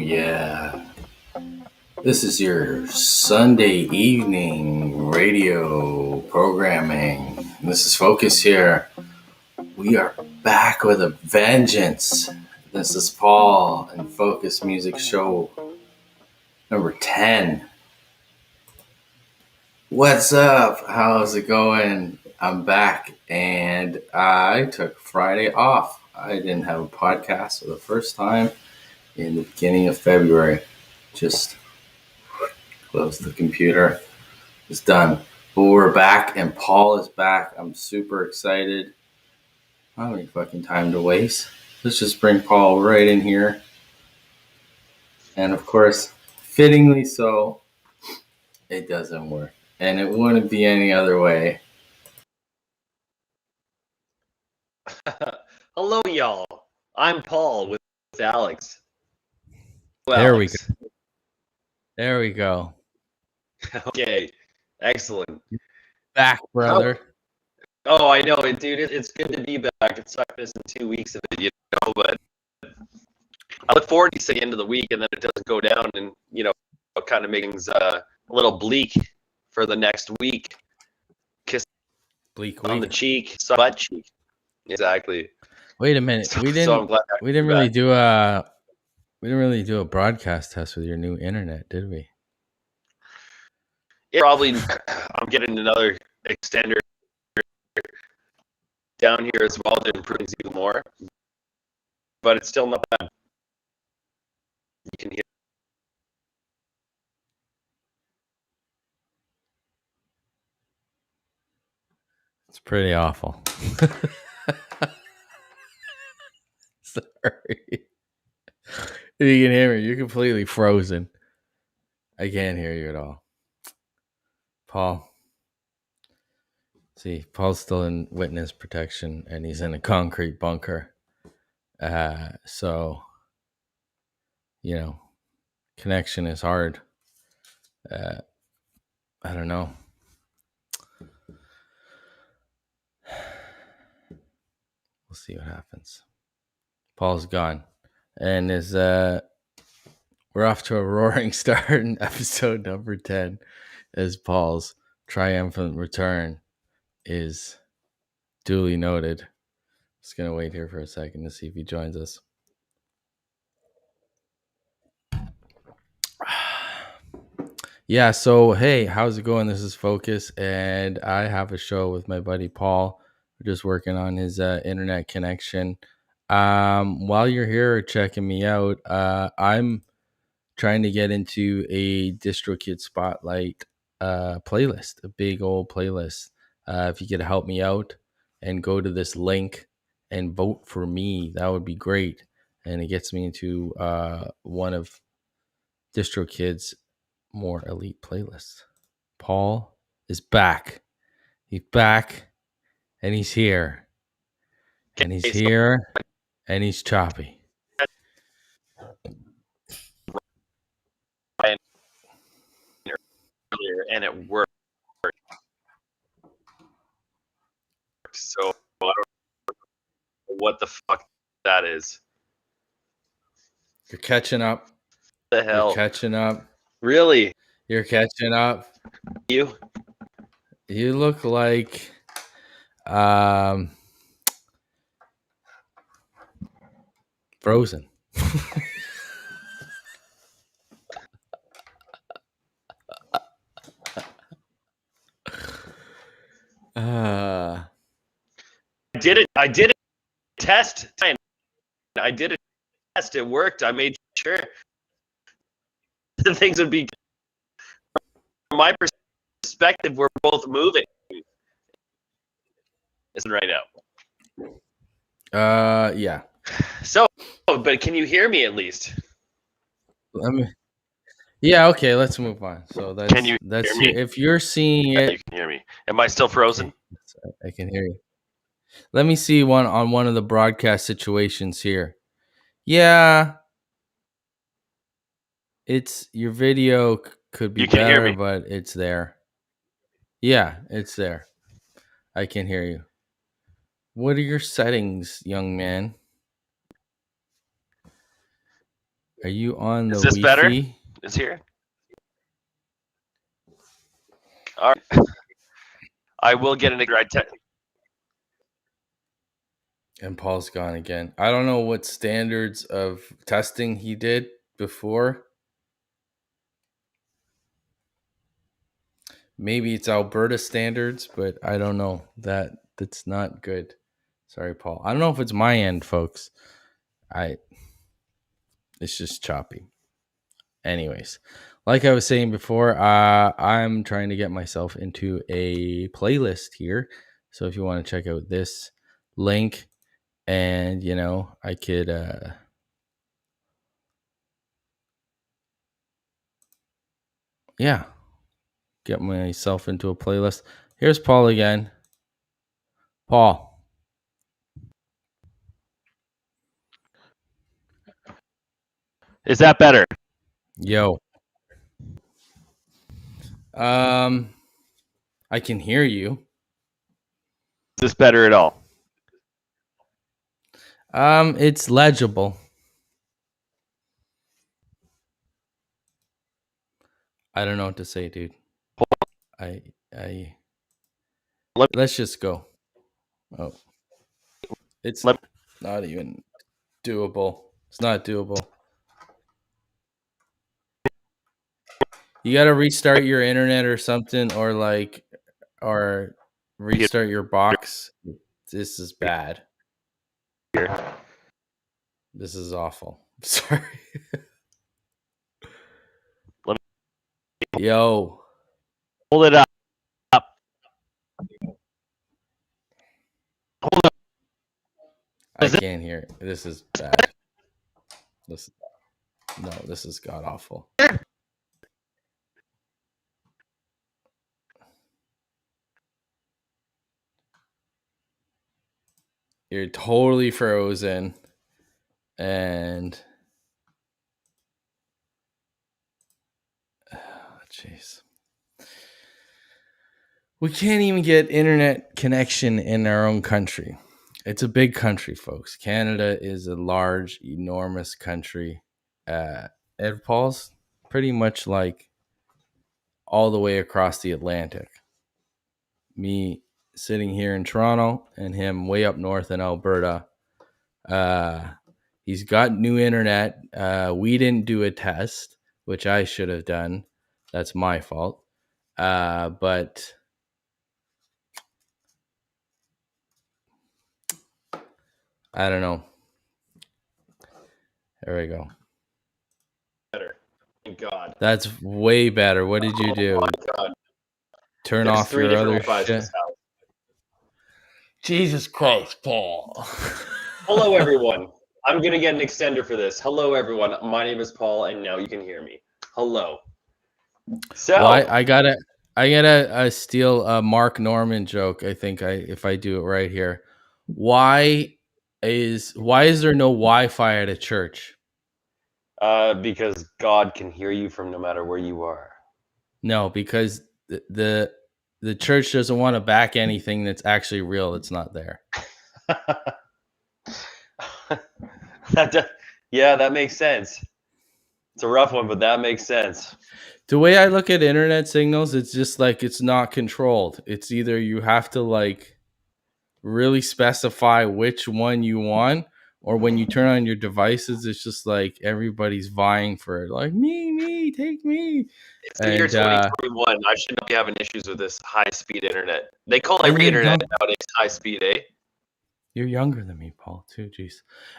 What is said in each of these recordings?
yeah. This is your Sunday evening radio programming. This is Focus here. We are back with a vengeance. This is Paul and Focus Music Show number 10. What's up? How's it going? I'm back and I took Friday off. I didn't have a podcast for the first time in the beginning of February. Just close the computer. It's done. But we're back and Paul is back. I'm super excited. I don't have any fucking time to waste. Let's just bring Paul right in here. And of course, fittingly so, it doesn't work. And it wouldn't be any other way. Hello, y'all. I'm Paul with Alex. There we go. There we go. Okay, excellent. Back, brother. Oh, I know, dude. It's good to be back. It's sucked missing 2 weeks of it, but I look forward to the end of the week, and then it doesn't go down, and it kind of makes things a little bleak for the next week. Kiss bleak on week. the cheek, butt cheek. Exactly. Wait a minute. So we didn't really back. do a broadcast test with your new internet, did we? Probably. I'm getting another extender down here as well to improve things even more, but it's still not bad. You can hear. It's pretty awful. Sorry. If you can hear me, you're completely frozen. I can't hear you at all. Paul. See, Paul's still in witness protection and he's in a concrete bunker. So, connection is hard. I don't know. We'll see what happens. Paul's gone. And we're off to a roaring start in episode number 10 as Paul's triumphant return is duly noted. Just going to wait here for a second to see if he joins us. Yeah, so hey, how's it going? This is Focus, and I have a show with my buddy Paul. We're just working on his internet connection. While you're here checking me out, I'm trying to get into a DistroKid Spotlight playlist, a big old playlist. If you could help me out and go to this link and vote for me, that would be great. And it gets me into one of DistroKid's more elite playlists. Paul is back. He's back and he's here. And he's here and he's choppy. And it worked. So I don't know what the fuck that is. You're catching up. What the hell? You're catching up. Really? You're catching up. You look like Frozen. I did a test. I did a test. It worked. I made sure the things would be. From my perspective, we're both moving. Isn't right now. Yeah. So, but can you hear me at least? Yeah, okay, let's move on. So that's Can you hear me? If you're seeing it, you can hear me. Am I still frozen? Okay, I can hear you. Let me see one of the broadcast situations here. Yeah, it's your video could be better, but it's there. Yeah, it's there. I can hear you. What are your settings, young man? Are you on the Is this better? Wi-Fi? Is here? All right. I will get an And Paul's gone again. I don't know what standards of testing he did before. Maybe it's Alberta standards, but I don't know. That's not good. Sorry, Paul. I don't know if it's my end, folks. It's just choppy. Anyways, like I was saying before, I'm trying to get myself into a playlist here. So if you want to check out this link, and I could get myself into a playlist. Here's Paul again. Paul. Is that better? Yo. I can hear you. Is this better at all? It's legible. I don't know what to say, dude. Let's just go. Oh. It's not even doable. It's not doable. You got to restart your internet or something, or restart your box. This is bad. This is awful. Sorry. Yo. Hold it up. Hold up. I can't hear it. This is bad. This is god awful. You're totally frozen. And jeez. We can't even get internet connection in our own country. It's a big country, folks. Canada is a large, enormous country. Ed Paul's pretty much like all the way across the Atlantic. Me sitting here in Toronto and him way up north in Alberta. He's got new internet. We didn't do a test, which I should have done. That's my fault. But I don't know. There we go. Better. Thank God. That's way better. What did you do? Oh my God. Turn There's off 3 your different other Wi-Fis in shit. this house. Jesus Christ, Paul. Hello, everyone. I'm going to get an extender for this. Hello, everyone. My name is Paul, and now you can hear me. Hello. So Well, I gotta steal a Mark Norman joke. I think if I do it right here. Why is there no Wi-Fi at a church? because God can hear you from no matter where you are. No, because the church doesn't want to back anything that's actually real that's not there. Yeah, that makes sense. It's a rough one, but that makes sense. The way I look at internet signals, it's just like it's not controlled. It's either you have to like really specify which one you want, or when you turn on your devices, it's just like everybody's vying for it. Like me, take me. It's the year 2021. I should not be having issues with this high-speed internet. They call And every you're internet young. nowadays high-speed, eh? You're younger than me, Paul, too. Jeez.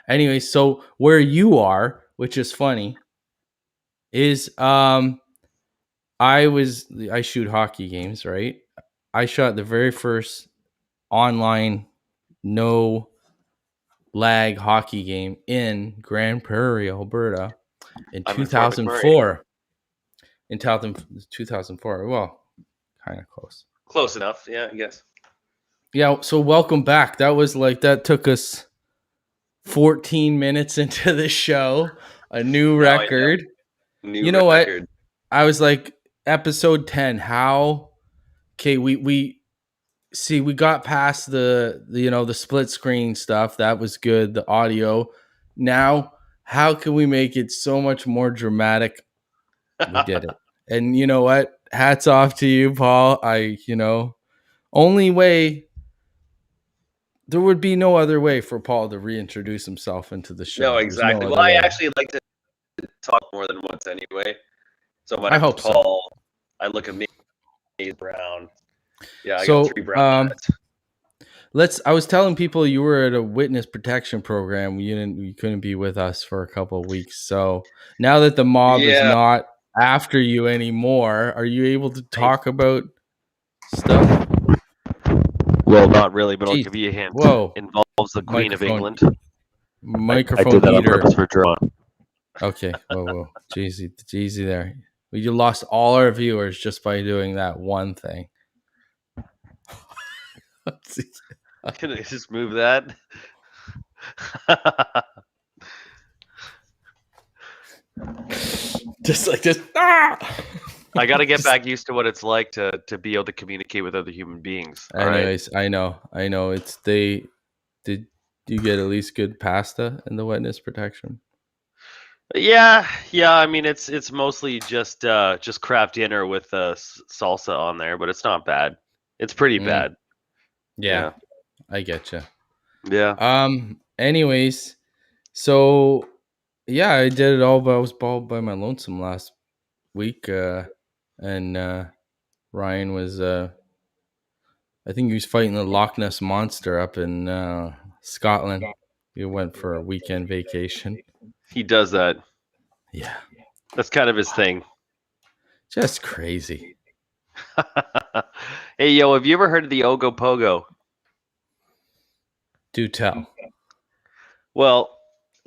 Anyway, so where you are, which is funny, is I shoot hockey games, right? I shot the very first online no lag hockey game in Grand Prairie, Alberta in I'm in Fort 2004. In 2004. Well, kind of close. Close enough, yeah, I guess. Yeah, so welcome back. That took us 14 minutes into the show, a new record. New record. What? I was like, episode 10. How? Okay, we got past the split screen stuff. That was good. The audio. Now, how can we make it so much more dramatic? We did it. And you know what? Hats off to you, Paul. Only way, there would be no other way for Paul to reintroduce himself into the show. No, There's no exactly. other Well, I way. actually like to talk more than once anyway. So my I name's hope so. Paul. I look amazing brown. Yeah, I So, got 3 brown hats. I was telling people you were at a witness protection program. You couldn't be with us for a couple of weeks. So now that the mob is Yeah. not after you anymore, are you able to talk about stuff? Well, not really, but I'll Jeez. give you a hint. Whoa. Involves the Queen of Microphone. England. Microphone I did that eater. on purpose for John. Okay. Whoa. Jeezy there. You lost all our viewers just by doing that one thing. Can I just move that? Just like this. Ah! I got to get back used to what it's like to be able to communicate with other human beings. All right. Anyways, I know. Did you get at least good pasta in the witness protection? Yeah. I mean, it's mostly just Kraft dinner with salsa on there, but it's not bad. It's pretty bad. Yeah, I get you. Yeah. Anyways, so yeah, I did it all, but I was all by my lonesome last week. And Ryan was, I think he was fighting the Loch Ness monster up in Scotland. He went for a weekend vacation. He does that. Yeah, That's kind of his thing. just crazy. Hey, yo, have you ever heard of the Ogopogo? Do tell. Well,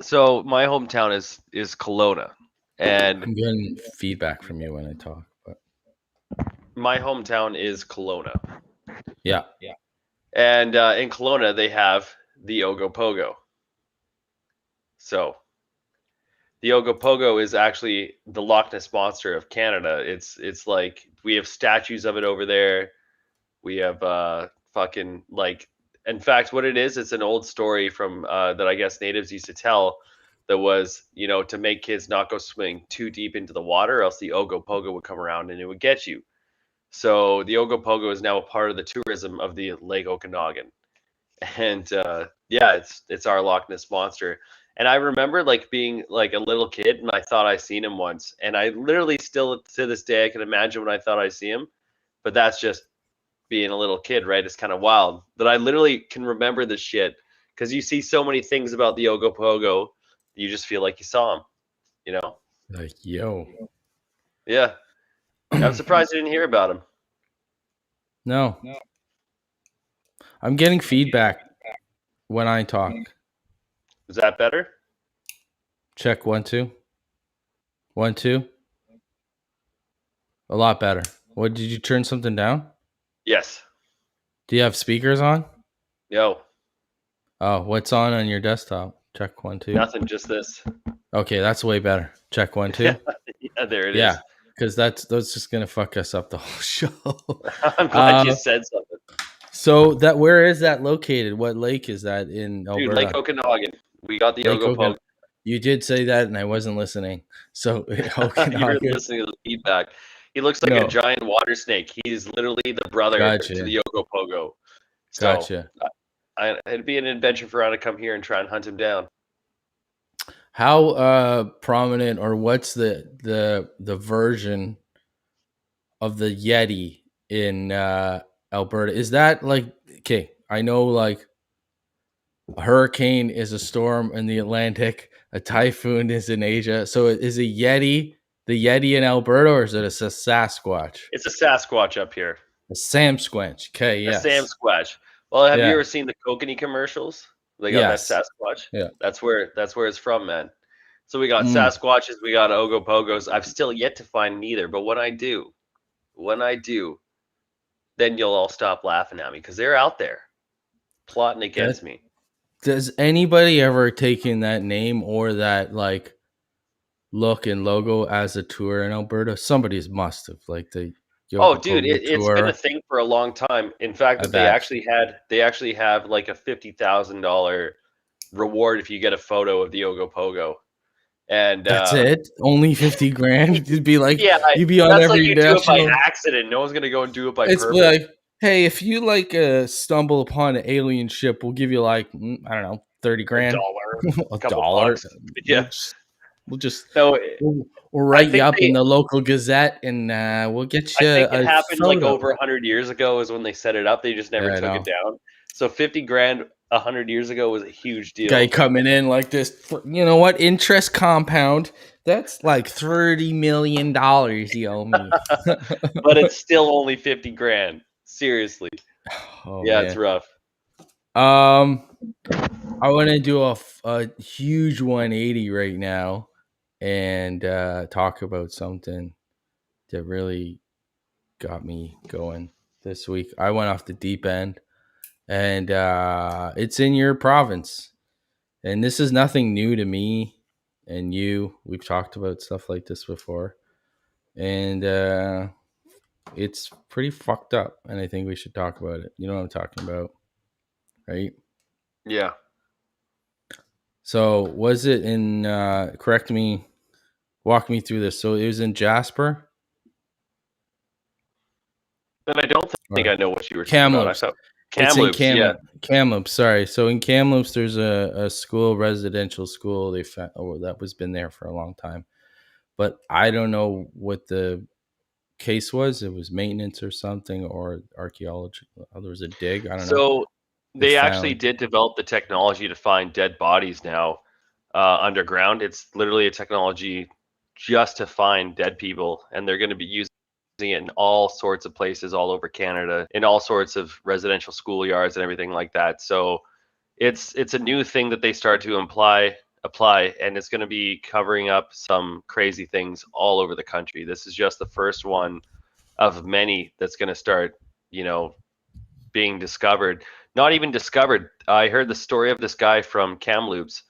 so my hometown is Kelowna, and I'm getting feedback from you when I talk, but my hometown is Kelowna. yeah. And in Kelowna, they have the Ogopogo. So the Ogopogo is actually the Loch Ness monster of Canada. It's like we have statues of it over there. We have fucking like, in fact, what it is, it's an old story from that I guess natives used to tell. That was, to make kids not go swimming too deep into the water, or else the Ogopogo would come around and it would get you. So the Ogopogo is now a part of the tourism of the Lake Okanagan, and yeah, it's our Loch Ness monster. And I remember like being like a little kid, and I thought I seen him once, and I literally still to this day I can imagine when I thought I see him, but that's just being a little kid, right? It's kind of wild that I literally can remember this shit because you see so many things about the Ogopogo, you just feel like you saw him, Like, yo. Yeah. I'm surprised you didn't hear about him. No. I'm getting feedback when I talk. Is that better? Check 1 2. 1 2. A lot better. What, did you turn something down? Yes. Do you have speakers on? No. Oh, what's on your desktop? Check 1 2. Nothing, just this. Okay, that's way better. Check 1 2. Yeah, there it is. Yeah, because that's just gonna fuck us up the whole show. I'm glad you said something. So where is that located? What lake is that in Alberta? Dude, Lake Okanagan. We got the Ogopogo. You did say that, and I wasn't listening. So You were listening to the feedback. He looks like a giant water snake. He's literally the brother to the Ogopogo. So gotcha. It'd be an adventure for us to come here and try and hunt him down. How prominent, or what's the version of the Yeti in Alberta? Is that like, okay, I know like a hurricane is a storm in the Atlantic, a typhoon is in Asia. So is a Yeti the Yeti in Alberta, or is it a Sasquatch? It's a Sasquatch up here. A Samsquatch. Okay, yes. A Samsquatch. Well, have you ever seen the Kokanee commercials? They got that Sasquatch. Yeah. That's where it's from, man. So we got Sasquatches, we got Ogopogos. I've still yet to find neither, but when I do, then you'll all stop laughing at me because they're out there plotting against me. Does anybody ever take in that name or that like look and logo as a tour in Alberta? Somebody's must have, like the dude, it's been a thing for a long time. In fact, they actually have like a $50,000 reward if you get a photo of the Ogopogo. And That's it. Only 50 grand. You'd be like, yeah, you'd be on that's like every you do it by national. accident. No one's gonna go and do it by It's purpose. like, hey, if you like stumble upon an alien ship, we'll give you like I don't know, 30 A grand, dollar, a couple dollar. bucks. Yeah. We'll just No, we'll I write you think up in they. the local Gazette, and we'll get I you think it a happened like photo. over 100 years ago is when they set it up. They just never Yeah, I took know. it down. So 50 grand 100 years ago was a huge Guy deal. coming in like this. You know what? Interest compound. That's like $30 million you owe me. But it's still only 50 grand. Seriously. Oh Yeah, it's man. rough. I want to do a huge 180 right now and talk about something that really got me going this week. I went off the deep end, and it's in your province. And this is nothing new to me and you. We've talked about stuff like this before. And it's pretty fucked up. And I think we should talk about it. You know what I'm talking about, right? Yeah. So, was it in, correct me, walk me through this. So, it was in Jasper? And I don't think Or I know what you were talking about. I Kamloops. thought It's in Kamloops, yeah. Kamloops. Sorry. So in Kamloops, there's a school, residential school. They found, that was been there for a long time, but I don't know what the case was. It was maintenance or something, or archaeology. Oh, there was a dig. I don't know. So They they actually found. did develop the technology to find dead bodies now underground. It's literally a technology just to find dead people, and they're going to be using it in all sorts of places all over Canada, in all sorts of residential schoolyards and everything like that. So it's a new thing that they start to apply, and it's going to be covering up some crazy things all over the country. This is just the first one of many that's going to start, you know, being discovered. Not even discovered. I heard the story of this guy from Kamloops.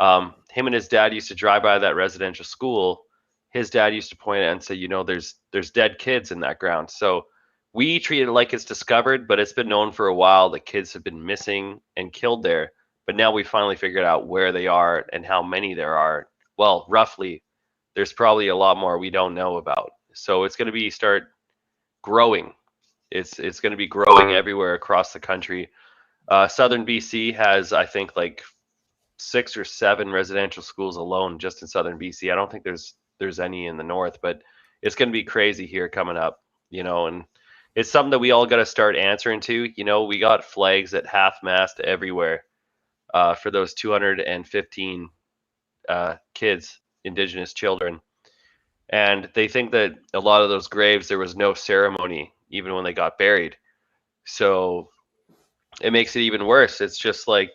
Him and his dad used to drive by that residential school. His dad used to point out and say, you know, there's dead kids in that ground. So we treat it like it's discovered, but it's been known for a while that kids have been missing and killed there. But now we finally figured out where they are and how many there are. Well, roughly, there's probably a lot more we don't know about. So it's going to be start growing. It's going to be growing everywhere across the country. Southern BC has, I think, like 6 or 7 residential schools alone just in southern BC. I don't think there's any in the north, but it's going to be crazy here coming up, you know, and it's something that we all got to start answering to. You know, we got flags at half mast everywhere for those 215 kids, Indigenous children. And they think that a lot of those graves, there was no ceremony even when they got buried. So it makes it even worse. It's just like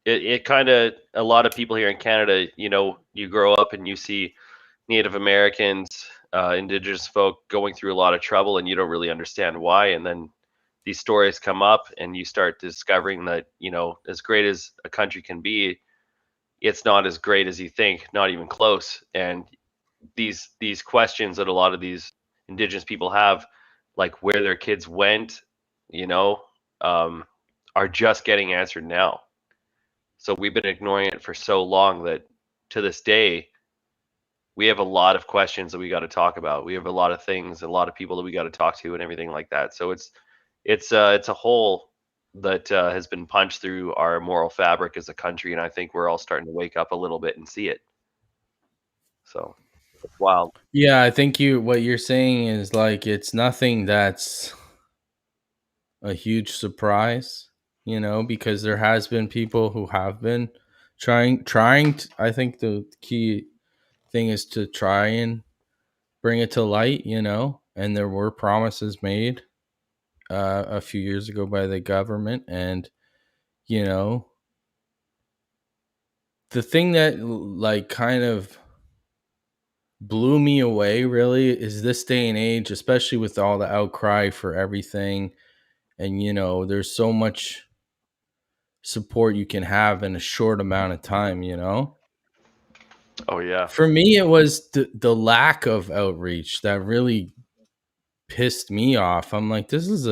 it kind of, a lot of people here in Canada, you know, you grow up and you see Native Americans, Indigenous folk going through a lot of trouble, and you don't really understand why. And then these stories come up, and you start discovering that, you know, as great as a country can be, it's not as great as you think, not even close. And these questions that a lot of these Indigenous people have, like where their kids went, you know, are just getting answered now. So we've been ignoring it for so long that to this day, we have a lot of questions that we got to talk about. We have a lot of things, a lot of people that we got to talk to, and everything like that. So it's a hole that has been punched through our moral fabric as a country, and I think we're all starting to wake up a little bit and see it. So it's wild. Yeah, I think what you're saying is like it's nothing that's a huge surprise, you know, because there has been people who have been trying to, I think the key thing is to try and bring it to light, you know, and there were promises made a few years ago by the government, and you know, the thing that like kind of blew me away really is this day and age, especially with all the outcry for everything, and you know, there's so much support you can have in a short amount of time, you know. Oh yeah. For me it was the lack of outreach that really pissed me off. I'm like, this is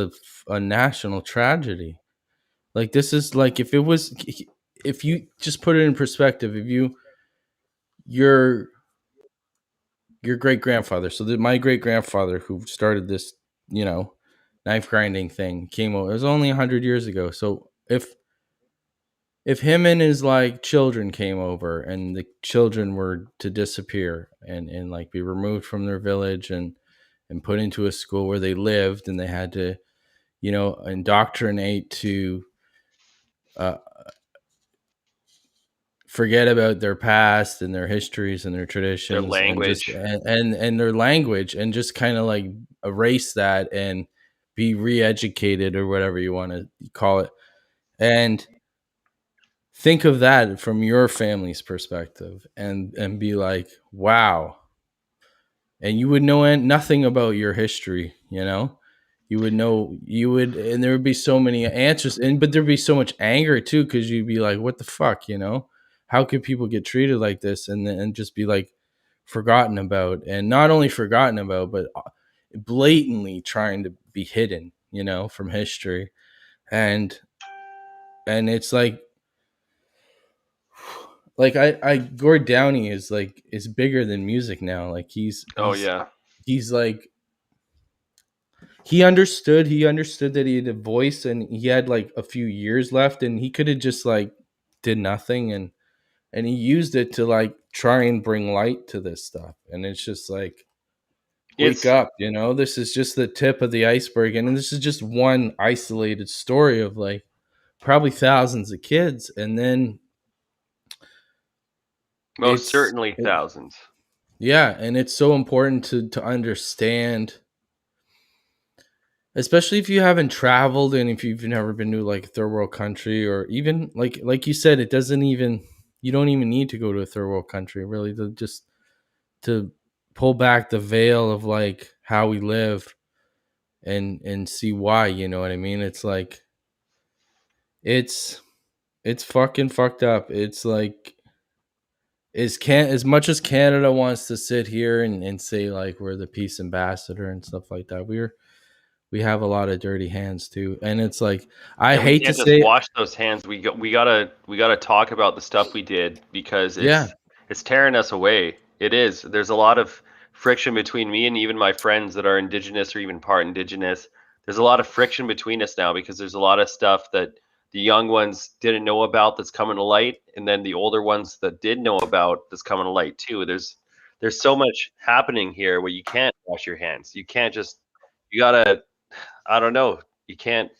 a national tragedy. Like, this is like, if it was, if you just put it in perspective, if you your great grandfather. So my great grandfather who started this, you know, knife grinding thing came over. It was only 100 years ago. So if him and his like children came over and the children were to disappear and like be removed from their village and put into a school where they lived and they had to, you know, indoctrinate to uh, forget about their past and their histories and their Their traditions and just language. and their language and just kind of like erase that and be re-educated or whatever you want to call it. And think of that from your family's perspective and be like, wow. And you would know nothing about your history, you know. You would know, you would, and there would be so many answers, and but there'd be so much anger too, because you'd be like, what the fuck, you know? How could people get treated like this and just be like forgotten about, and not only forgotten about, but blatantly trying to be hidden, you know, from history. And it's like I Gord Downey is bigger than music now. Like Oh yeah. he's like he understood that he had a voice and he had like a few years left and he could have just like did nothing and he used it to like try and bring light to this stuff. And it's just like, wake It's up, you know, this is just the tip of the iceberg, and this is just one isolated story of like probably thousands of kids. And then most it's certainly thousands. yeah, and it's so important to understand, especially if you haven't traveled and if you've never been to like a third world country, or even like you said, it doesn't even, you don't even need to go to a third world country really to just to pull back the veil of like how we live and see why, you know what I mean? It's like it's it's fucking fucked up. It's like as much as Canada wants to sit here and say like we're the peace ambassador and stuff like that, we have a lot of dirty hands too. And it's like, I And we hate to can't just say it. wash those hands. We gotta talk about the stuff we did because Yeah. it's tearing us away. It is. There's a lot of friction between me and even my friends that are Indigenous or even part Indigenous. There's a lot of friction between us now because there's a lot of stuff that the young ones didn't know about that's coming to light, and then the older ones that did know about that's coming to light too. There's so much happening here where you can't wash your hands. You can't just you gotta I don't know. You can't.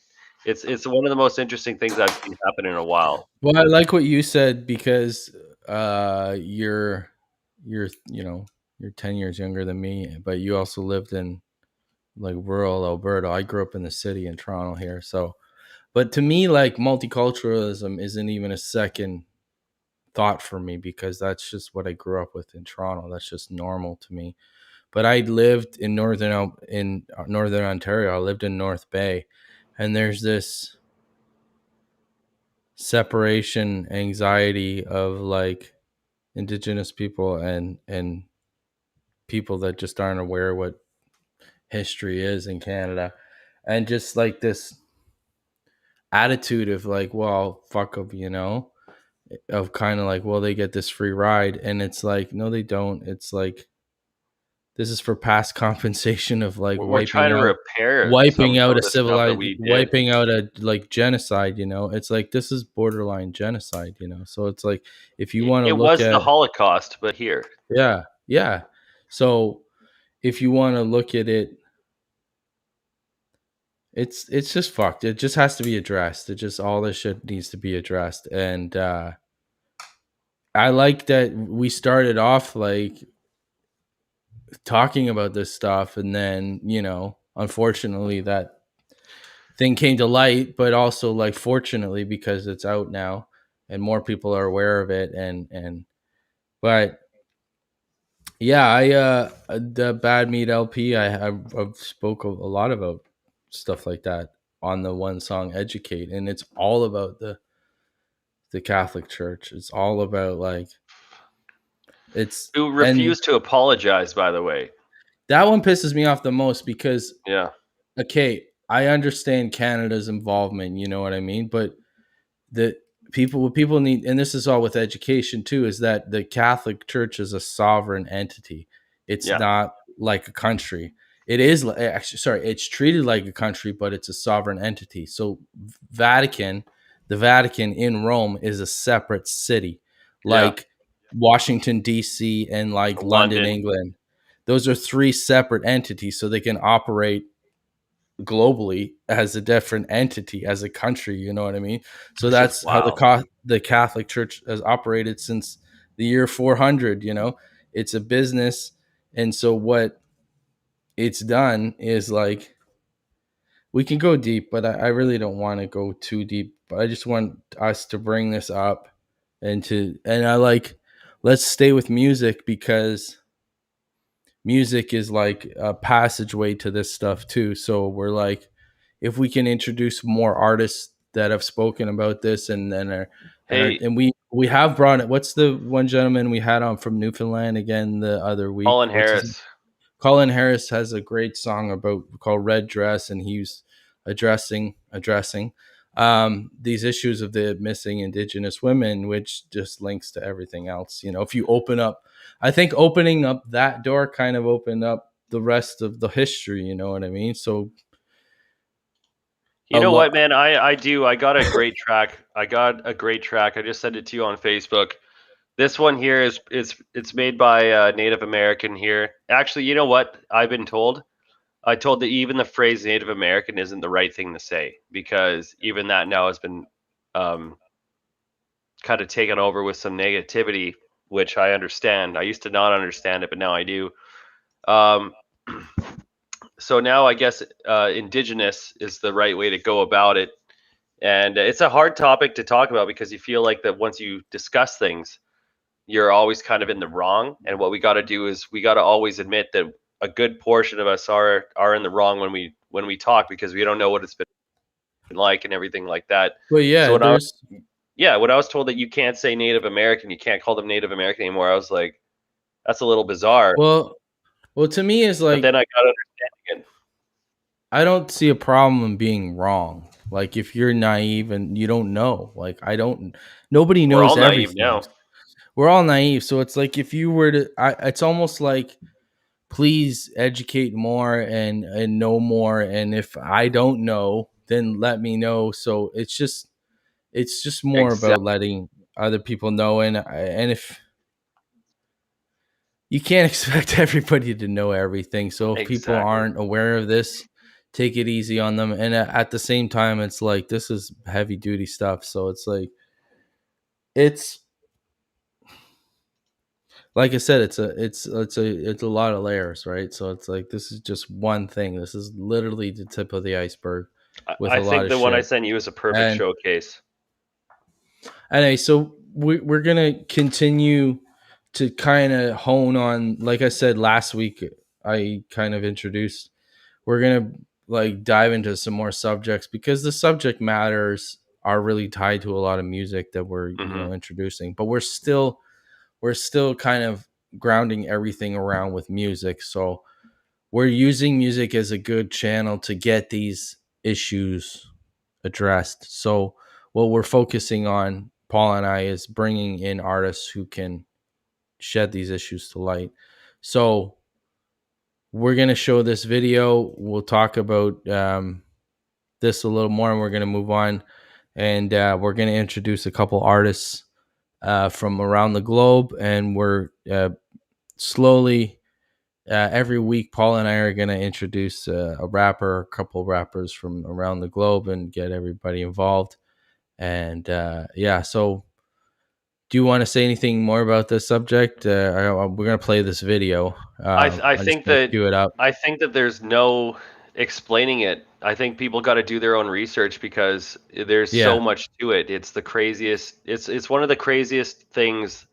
It's one of the most interesting things I've seen happen in a while. Well, I like what you said because you're you know, you're 10 years younger than me, but you also lived in like rural Alberta. I grew up in the city in Toronto here. So, but to me, like multiculturalism isn't even a second thought for me because that's just what I grew up with in Toronto. That's just normal to me. But I lived in northern Ontario. I lived in North Bay, and there's this separation anxiety of like Indigenous people and people that just aren't aware what history is in Canada, and just like this attitude of like, well, fuck them, you know, of kind of like, well, they get this free ride, and it's like, no, they don't. It's like this is for past compensation of like We're trying to repair some wiping out of a the stuff that civilized, we did. wiping out a like genocide, you know. It's like this is borderline genocide, you know. So it's like if you want to It look was the at, Holocaust, but here. yeah, yeah. So if you want to look at it, it's just fucked. It just has to be addressed. It just, all this shit needs to be addressed. And I like that we started off like talking about this stuff, and then, you know, unfortunately that thing came to light, but also like fortunately because it's out now and more people are aware of it. And but yeah, I the Bad Meat LP, I've spoke a lot about stuff like that on the one song Educate, and it's all about the Catholic Church. It's all about like it's Who and refused to apologize, by the way. that one pisses me off the most because, Yeah. okay, I understand Canada's involvement, you know what I mean, but the what people need, and this is all with education too, is that the Catholic Church is a sovereign entity. It's Yeah. not like a country. It is actually, sorry, it's treated like a country, but it's a sovereign entity. So Vatican, the Vatican in Rome is a separate city, Yeah. like Washington D.C. and like London, London. England. Those are three separate entities, so they can operate globally as a different entity, as a country. You know what I mean? So It's just that's how wow. the Catholic Church has operated since the year 400. You know, it's a business, and so what it's done is like, we can go deep, but I really don't want to go too deep. But I just want us to bring this up and I like, let's stay with music, because music is like a passageway to this stuff too. So we're like, if we can introduce more artists that have spoken about this, Hey, and we have brought it. What's the one gentleman we had on from Newfoundland again the other week? Colin What's his? Harris. Colin Harris has a great song about called Red Dress, and he's addressing these issues of the missing Indigenous women, which just links to everything else. You know, if you open up, I think opening up that door kind of opened up the rest of the history. You know what I mean? So You a know lot. what, man? I do. I got a great track. I got a great track. I just sent it to you on Facebook. This one here is it's made by a Native American here. Actually, you know what? I've been told. I told that even the phrase Native American isn't the right thing to say, because even that now has been um, kind of taken over with some negativity, which I understand. I used to not understand it, but now I do. Um, so now I guess indigenous is the right way to go about it. And it's a hard topic to talk about because you feel like that once you discuss things, you're always kind of in the wrong. And what we got to do is we got to always admit that a good portion of us are in the wrong when we talk, because we don't know what it's been like and everything like that. But So yeah, there's when I was told that you can't say Native American, you can't call them Native American anymore, I was like, that's a little bizarre. well, to me is But then like, I got understanding it. I don't see a problem in being wrong. Like if you're naive and you don't know, like I don't, nobody We're knows all naive everything. now. We're all naive. So it's like, if you were to, it's almost like, please educate more and know more. And if I don't know, then let me know. So it's just more Exactly. about letting other people know. And if you can't expect everybody to know everything, so if people Exactly. aren't aware of this, take it easy on them. And at the same time, it's like, this is heavy duty stuff. So it's it's like I said, it's a lot of layers, right? So it's like, this is just one thing. This is literally the tip of the iceberg with I a lot think of the one I shit. sent you is a perfect And showcase. anyway, so we're gonna continue to kind of hone on, like I said last week, I kind of introduced. We're gonna like dive into some more subjects, because the subject matters are really tied to a lot of music that we're Hmm. introducing, but we're still kind of grounding everything around with music. So we're using music as a good channel to get these issues addressed. So what we're focusing on, Paul and I, is bringing in artists who can shed these issues to light. So we're going to show this video. We'll talk about this a little more, and we're going to move on. And we're going to introduce a couple artists from around the globe. And we're slowly, every week, Paul and I are going to introduce a rapper, a couple rappers from around the globe, and get everybody involved. And yeah, so do you want to say anything more about this subject? We're going to play this video. I I'm just think going to that cue it up. there's no explaining it. I think people got to do their own research because there's so Yeah. much to it. It's the craziest. It's one of the craziest things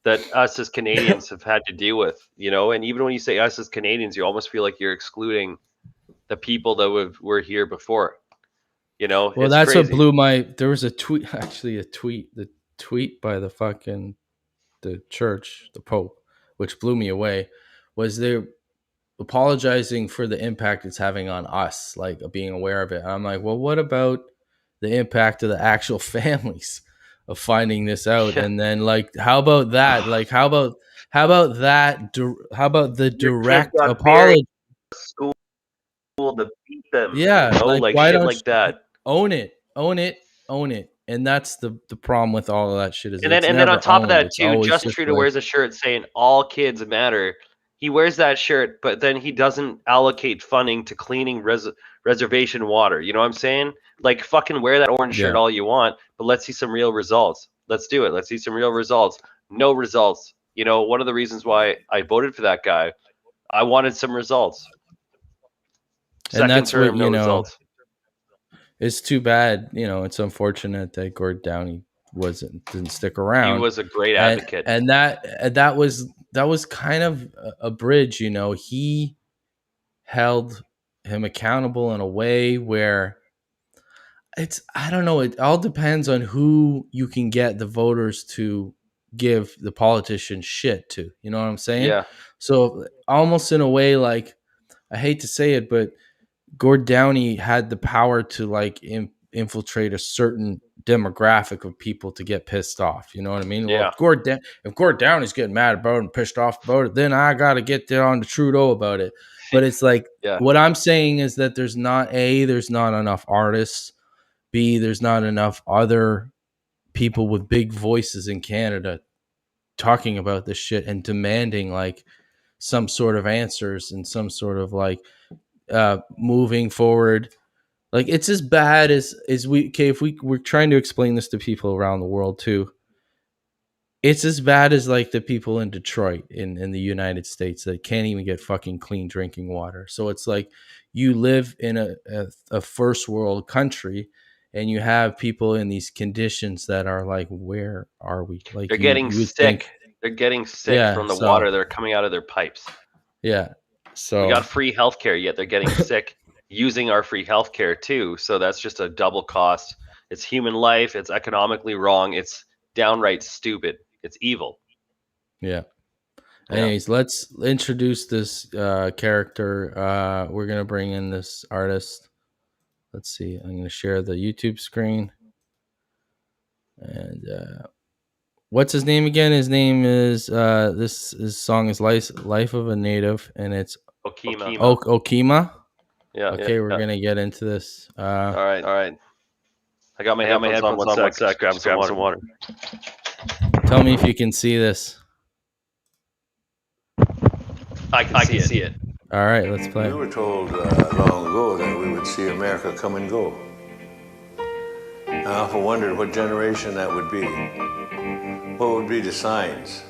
that us as Canadians have had to deal with, you know. And even when you say us as Canadians, you almost feel like you're excluding the people that were here before. You know, Well, it's that's what crazy. blew there was a tweet, actually, the tweet by the church, the Pope, which blew me away, was they're apologizing for the impact it's having on us, like being aware of it. And I'm like, well, what about the impact of the actual families of finding this out. And then like, how about that? Like, how about that? How about the Your kid direct got buried apology? in school to beat them. Yeah, You know, like like why shit don't like you that. own it, own it, own it? And that's the problem with all of that shit is And then it's and then on never top of owned. that It's too, always Justin just Trudeau like, wears a shirt saying all kids matter. He wears that shirt, but then he doesn't allocate funding to cleaning reservation water. You know what I'm saying? Like fucking wear that orange shirt yeah. all you want, but let's see some real results. Let's do it. Let's see some real results. No results. You know, one of the reasons why I voted for that guy, I wanted some results. And Second that's what, term, no results. It's too bad, it's unfortunate that Gord Downie didn't stick He around. was a great advocate. And that was kind of a bridge, he held him accountable in a way where I don't know, it all depends on who you can get the voters to give the politician shit to. You know what I'm saying? Yeah. So almost in a way, like, I hate to say it, but Gord Downie had the power to like infiltrate a certain demographic of people to get pissed off. You know what I mean? Yeah. Well, if Gord Downie's getting mad about it and pissed off about it, then I got to get there on to Trudeau about it. But it's like, Yeah. what I'm saying is that there's not enough artists. B, there's not enough other people with big voices in Canada talking about this shit and demanding like some sort of answers and some sort of like moving forward. Like, it's as bad as if we're trying to explain this to people around the world too, it's as bad as like the people in Detroit in the United States that can't even get fucking clean drinking water. So it's like you live in a first world country and you have people in these conditions that are like, where are we? Like, they're getting sick. They're getting sick from the water that are coming out of their pipes. Yeah. So we got free healthcare, yet they're getting sick using our free healthcare too. So that's just a double cost. It's human life. It's economically wrong. It's downright stupid. It's evil. Yeah. Anyways, let's introduce this character. We're gonna bring in this artist. Let's see. I'm gonna share the YouTube screen. And what's his name again? His name is his song is Life of a Native, and it's Okima. Okima. Yeah. Okay, we're gonna get into this. All right. I got my headphones on. One sec. Grab some water. Tell me if you can see this. I can see it. All right, let's play. We were told long ago that we would see America come and go. I often wondered what generation that would be. What would be the signs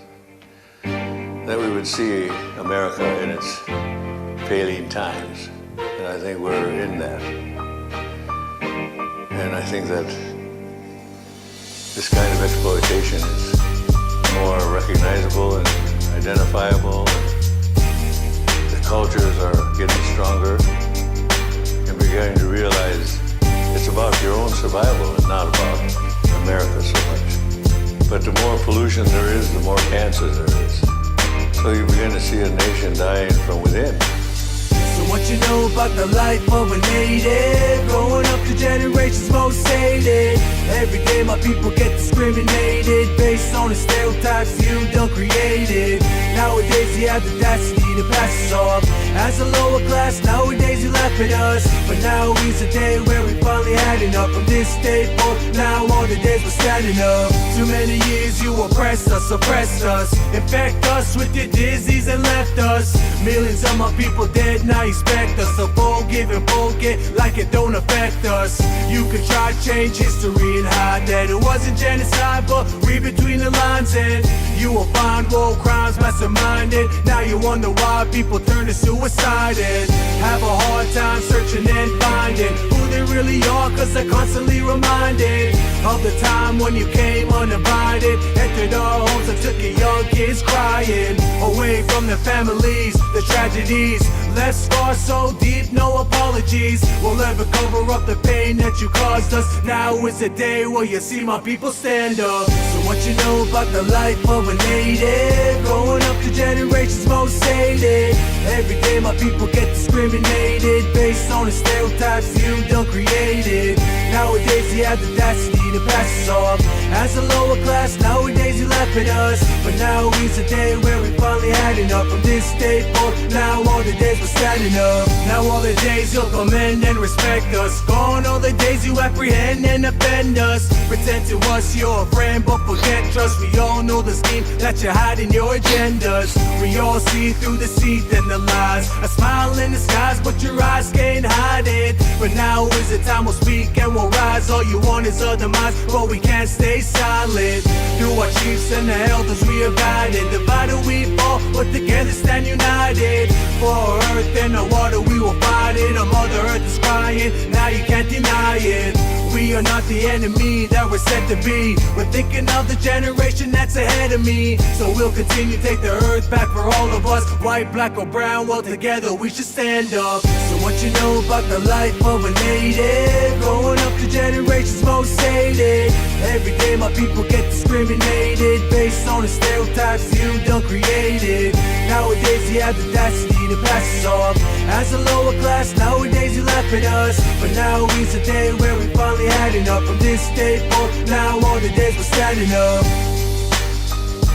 that we would see America in its failing times? And I think we're in that. And I think that this kind of exploitation is more recognizable and identifiable. The cultures are getting stronger, and we're getting to realize it's about your own survival and not about America so much. But the more pollution there is, the more cancer there is. So you begin to see a nation dying from within. So what you know about the life of a native? Growing up the generations most hated. Every day my people get discriminated based on the stereotypes you done created. Nowadays you have the audacity to pass us off as a lower class. Nowadays you laugh at us, but now is the day where we finally had enough. From this day forth, now all the days we're standing up. Too many years you oppressed us, suppressed us, infect us with your disease and left us. Millions of my people dead, now you expect us to forgive and forget like it don't affect us. You could try to change history and hide that it wasn't genocide, but read between the lines and you will find war crimes masterminded. Now you wonder why people turn to suicide and have a hard time searching and finding who they really are, cause they're constantly reminded of the time when you came uninvited, entered our homes and took your young kids crying away from their families. The tragedies left scars so deep, no apologies will ever cover up the pain that you caused us. Now is the day where you see my people stand up. So what you know about the life of a native? Growing up the generations most hated. Every day my people get discriminated based on the stereotypes you done created. Nowadays you have the audacity to pass us off as a lower class. Nowadays you laugh at us, but now is the day where we finally had enough. From this day forth, now all the days we're standing up. Now all the days you'll commend and respect us. Gone all the days you apprehend and offend us. Pretend to us you're a friend, but forget trust. We all know the scheme that you hide in your agendas. We all see through the deceit and the lies. A smile in the skies, but your eyes can't hide it. But now is the time we'll speak and we'll rise. All you want is our demise, but we can't stay silent. Through our chiefs and the elders we are guided. Divided we fall, but together stand united. For our earth and our water we will fight it. Our mother earth is crying, now you can't deny it. We are not the enemy that we're set to be. We're thinking of the generation that's ahead of me. So we'll continue to take the earth back for all of us. White, black or brown, well together we should stand up. So what you know about the life of a native? Growing up the generation's most hated. Every day my people get discriminated based on the stereotypes you done created. Nowadays you have the audacity to pass us off as a lower class. Nowadays you laugh at us, but now is the day where we finally had enough. From this day forth, now all the days we're standing up.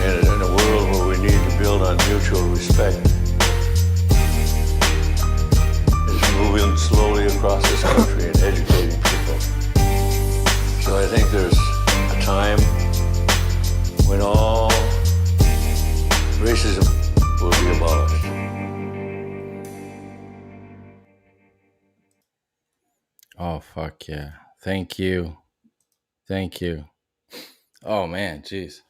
And in a world where we need to build on mutual respect, is moving slowly across this country and educating people. So I think there's a time when all racism will be abolished. Oh, fuck yeah. Thank you. Thank you. Oh, man. Jeez.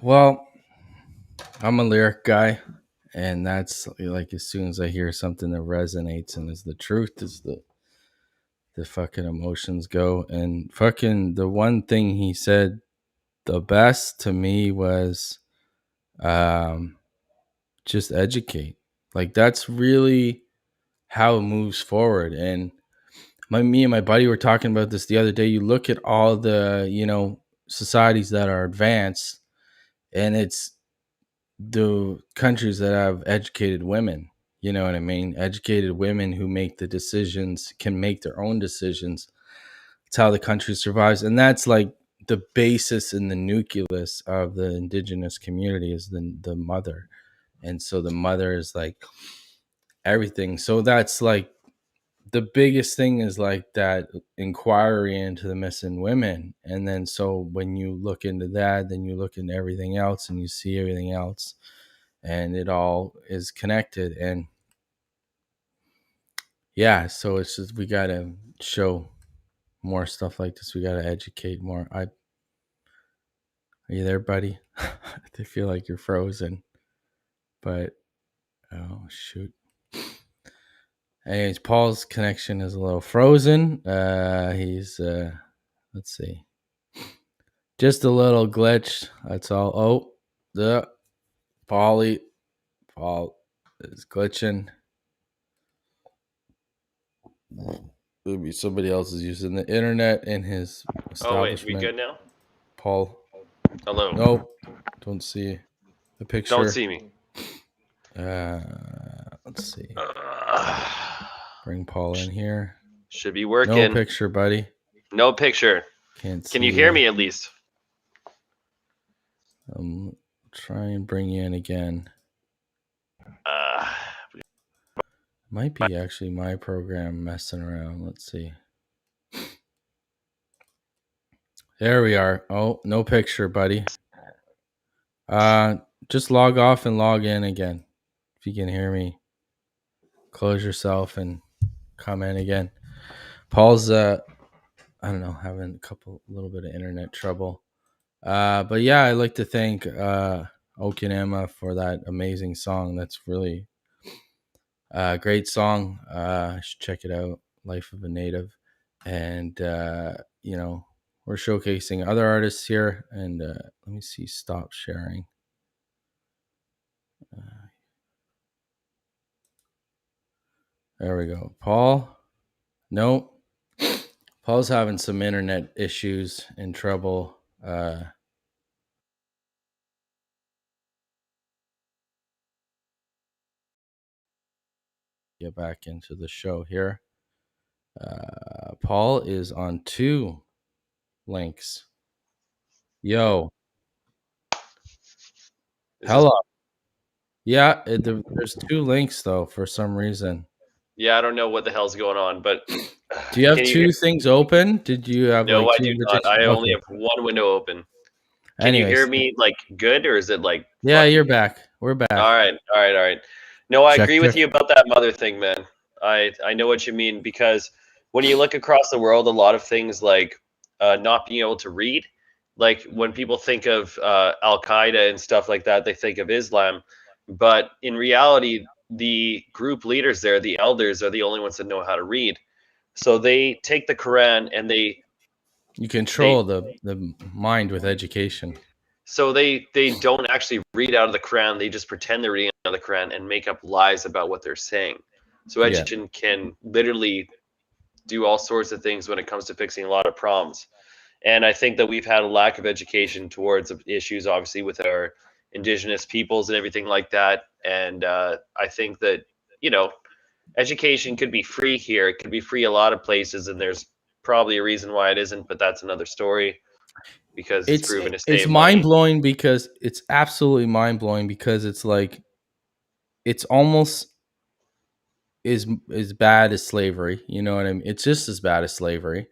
Well, I'm a lyric guy. And that's like as soon as I hear something that resonates and is the truth, is the fucking emotions go. And fucking the one thing he said the best to me was just educate. Like that's really how it moves forward. And me and my buddy were talking about this the other day. You look at all the, societies that are advanced, and it's the countries that have educated women. You know what I mean? Educated women who make the decisions, can make their own decisions. It's how the country survives. And that's like the basis and the nucleus of the indigenous community is the mother. And so the mother is like everything. So that's like the biggest thing is like that inquiry into the missing women. And then so when you look into that, then you look into everything else and you see everything else, and it all is connected. And yeah, so it's just we gotta show more stuff like this. We gotta educate more. Are you there, buddy? I feel like you're frozen, but oh shoot. Anyways, Paul's connection is a little frozen. He's let's see, just a little glitch. That's all. Oh, the Paul is glitching. Maybe somebody else is using the internet in his establishment. Oh wait, we good now? Paul. Hello. Nope. Don't see the picture. Don't see me. Let's see. Bring Paul in here. Should be working. No picture, buddy. No picture. Can't see. Can you hear me at least? Try and bring you in again. Might be actually my program messing around. Let's see. There we are. Oh, no picture, buddy. Just log off and log in again. If you can hear me, close yourself and come in again. Paul's I don't know, having a little bit of internet trouble. But yeah, I'd like to thank Okinema for that amazing song. That's really a great song. You should check it out, Life of a Native. And we're showcasing other artists here. And let me see, stop sharing. There we go. Paul? Nope. Paul's having some internet issues and trouble. Get back into the show here. Paul is on 2 links. Yo, Is this- hello. Yeah, there's 2 links though for some reason. yeah, I don't know what the hell's going on, but Do you have can 2 things open? Did you have No, like I 2 do not. invitations? I only Okay. have one window open. Can you hear Anyways, me like good, or is it like? yeah, fucking- you're back. We're back. All right, all right, all right. No, I Check, agree with check. you about that mother thing, man. I know what you mean, because when you look across the world, a lot of things like not being able to read, like when people think of Al Qaeda and stuff like that, they think of Islam, but in reality, the group leaders there, the elders, are the only ones that know how to read. So they take the Quran and You control the mind with education. so they don't actually read out of the Quran. They just pretend they're reading out of the Quran and make up lies about what they're saying. So Yeah. education can literally do all sorts of things when it comes to fixing a lot of problems. And I think that we've had a lack of education towards issues, obviously, with our indigenous peoples and everything like that. And I think that, education could be free here. It could be free a lot of places, and there's probably a reason why it isn't, but that's another story, because it's proven to It's save mind money. blowing because it's absolutely mind blowing because it's like it's almost as bad as slavery. You know what I mean? It's just as bad as slavery,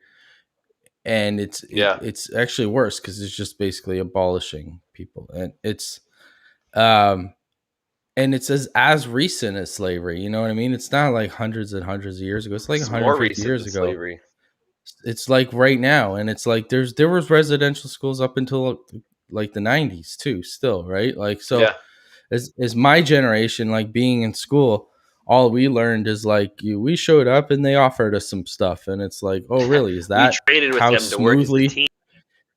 and Yeah. it's actually worse because it's just basically abolishing people, and um it's as recent as slavery. You know what I mean? It's not like hundreds and hundreds of years ago. It's like It's more 150 recent years than ago. slavery. It's like right now, and it's like there was residential schools up until like the 90s too, still, right? Like, so Yeah. as my generation, like being in school, all we learned is like we showed up and they offered us some stuff, and it's like, oh really, is We that traded with how them to work as a smoothly team.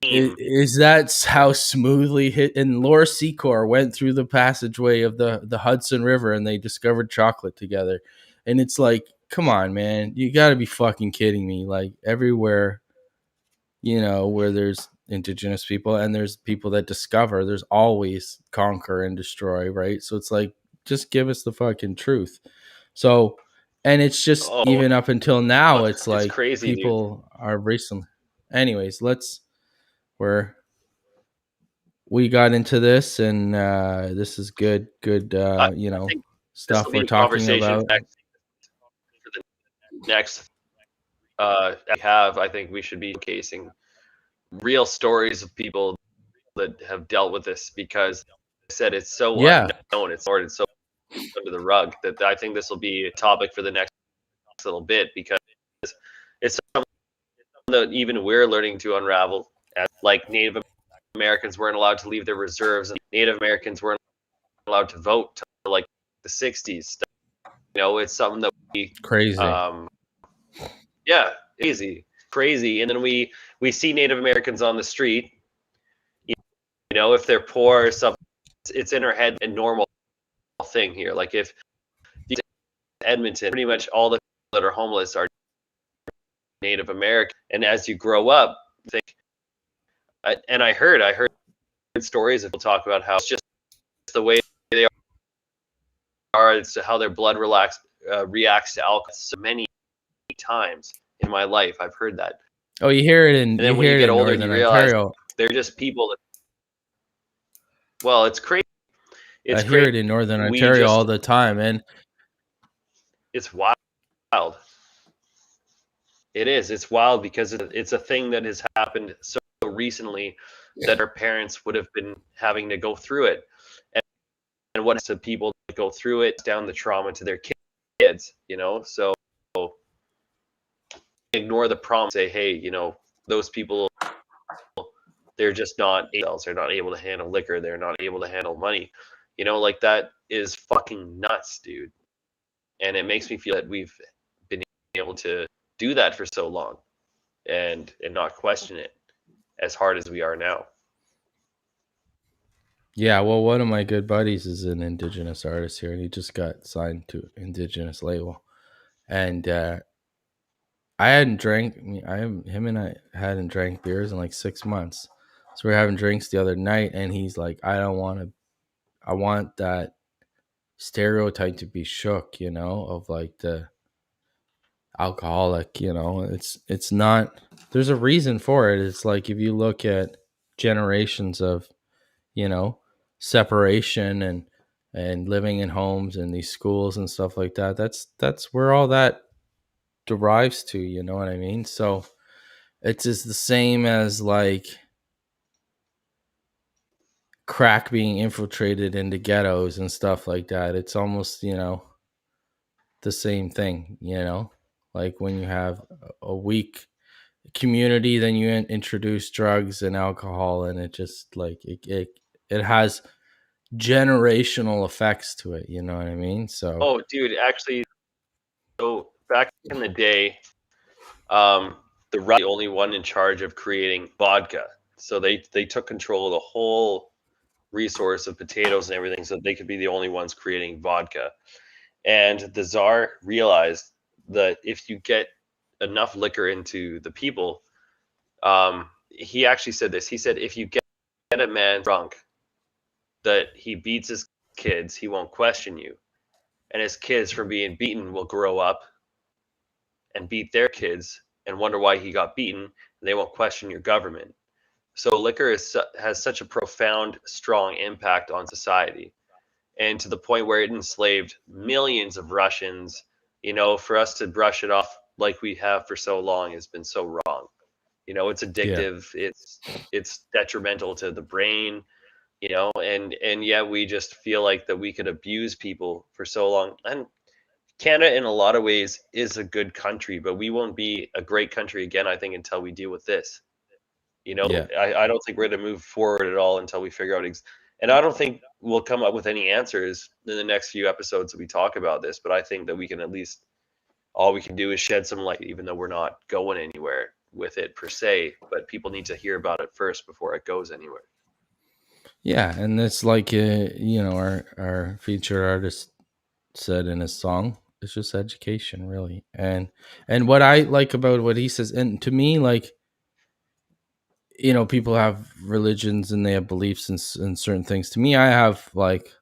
is that how smoothly hit? And Laura Secor went through the passageway of the Hudson River and they discovered chocolate together, and it's like, come on, man, you got to be fucking kidding me. Like everywhere, where there's indigenous people and there's people that discover, there's always conquer and destroy, right? So it's like, just give us the fucking truth. So, and it's just Oh, even up until now, it's it's like crazy, dude. people are recently. Anyways, we got into this, and this is good, I think this will stuff be we're a talking conversation about. for the next we have. I think we should be casing real stories of people that have dealt with this, because I said it's so Yeah. unknown, it's so under the rug, that I think this will be a topic for the next little bit, because it's something that even we're learning to unravel. As like Native Americans weren't allowed to leave their reserves, and Native Americans weren't allowed to vote till like the 60s. It's something that we Crazy. yeah, crazy. And then we see Native Americans on the street. If they're poor or something, it's in our head a normal thing here. Like if Edmonton, pretty much all the people that are homeless are Native American. And as you grow up, I heard stories of people talk about how it's just the way they are. It's how their blood reacts to alcohol. So many times in my life, I've heard that. Oh, you hear it in, And then you when hear you it get in older, you Northern realize Ontario. they're just people that. Well, it's crazy. I hear it in Northern Ontario all the time, and it's wild. It is. It's wild because it's a thing that has happened so recently that our parents would have been having to go through it. And what to people that go through it, down the trauma to their kids, So ignore the problem, say, hey, those people, they're just not they're not able to handle liquor, they're not able to handle money. Like that is fucking nuts, dude. And it makes me feel that we've been able to do that for so long and not question it as hard as we are now. Yeah, well, one of my good buddies is an Indigenous artist here, and he just got signed to Indigenous label. And I hadn't drank. Him and I hadn't drank beers in like 6 months. So we're having drinks the other night, and he's like, I want that stereotype to be shook, of like alcoholic. It's not. There's a reason for it. It's like if you look at generations of you know separation and living in homes and these schools and stuff like that. That's where all that derives to. You know what I mean? So it's just the same as like crack being infiltrated into ghettos and stuff like that. It's almost, the same thing, like when you have a weak community, then you introduce drugs and alcohol, and it just like it has generational effects to it. You know what I mean? So, Oh, dude, actually, so back in the day, the Russians were the only one in charge of creating vodka. So they took control of the whole resource of potatoes and everything, so they could be the only ones creating vodka. And the Tsar realized that if you get enough liquor into the people, he actually said this. He said, if you get a man drunk, that he beats his kids, he won't question you. And his kids, from being beaten, will grow up and beat their kids and wonder why he got beaten, and they won't question your government. So liquor has such a profound, strong impact on society, and to the point where it enslaved millions of Russians. For us to brush it off like we have for so long has been so wrong. It's yeah. addictive. It's detrimental to the brain. And yet we just feel like that we could abuse people for so long. And Canada, in a lot of ways, is a good country, but we won't be a great country again, I think, until we deal with this. Yeah. I don't think we're going to move forward at all until we figure out and I don't think we'll come up with any answers in the next few episodes that we talk about this, but I think that we can at least, all we can do is shed some light, even though we're not going anywhere with it per se, but people need to hear about it first before it goes anywhere. Yeah. And it's like, our featured artist said in his song, it's just education, really. And what I like about what he says, and to me, like, people have religions and they have beliefs in certain things. To me, I have like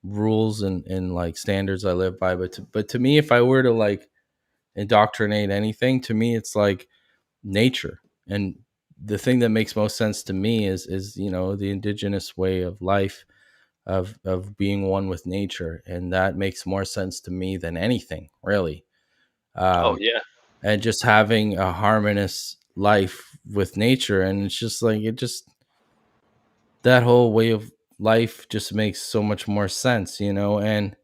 rules and like standards I live by. But to me, if I were to like indoctrinate anything, to me, it's like nature. And the thing that makes most sense to me is the indigenous way of life, of being one with nature, and that makes more sense to me than anything, really. Oh Um, yeah. and just having a harmonious life with nature, and it's just like that whole way of life just makes so much more sense, and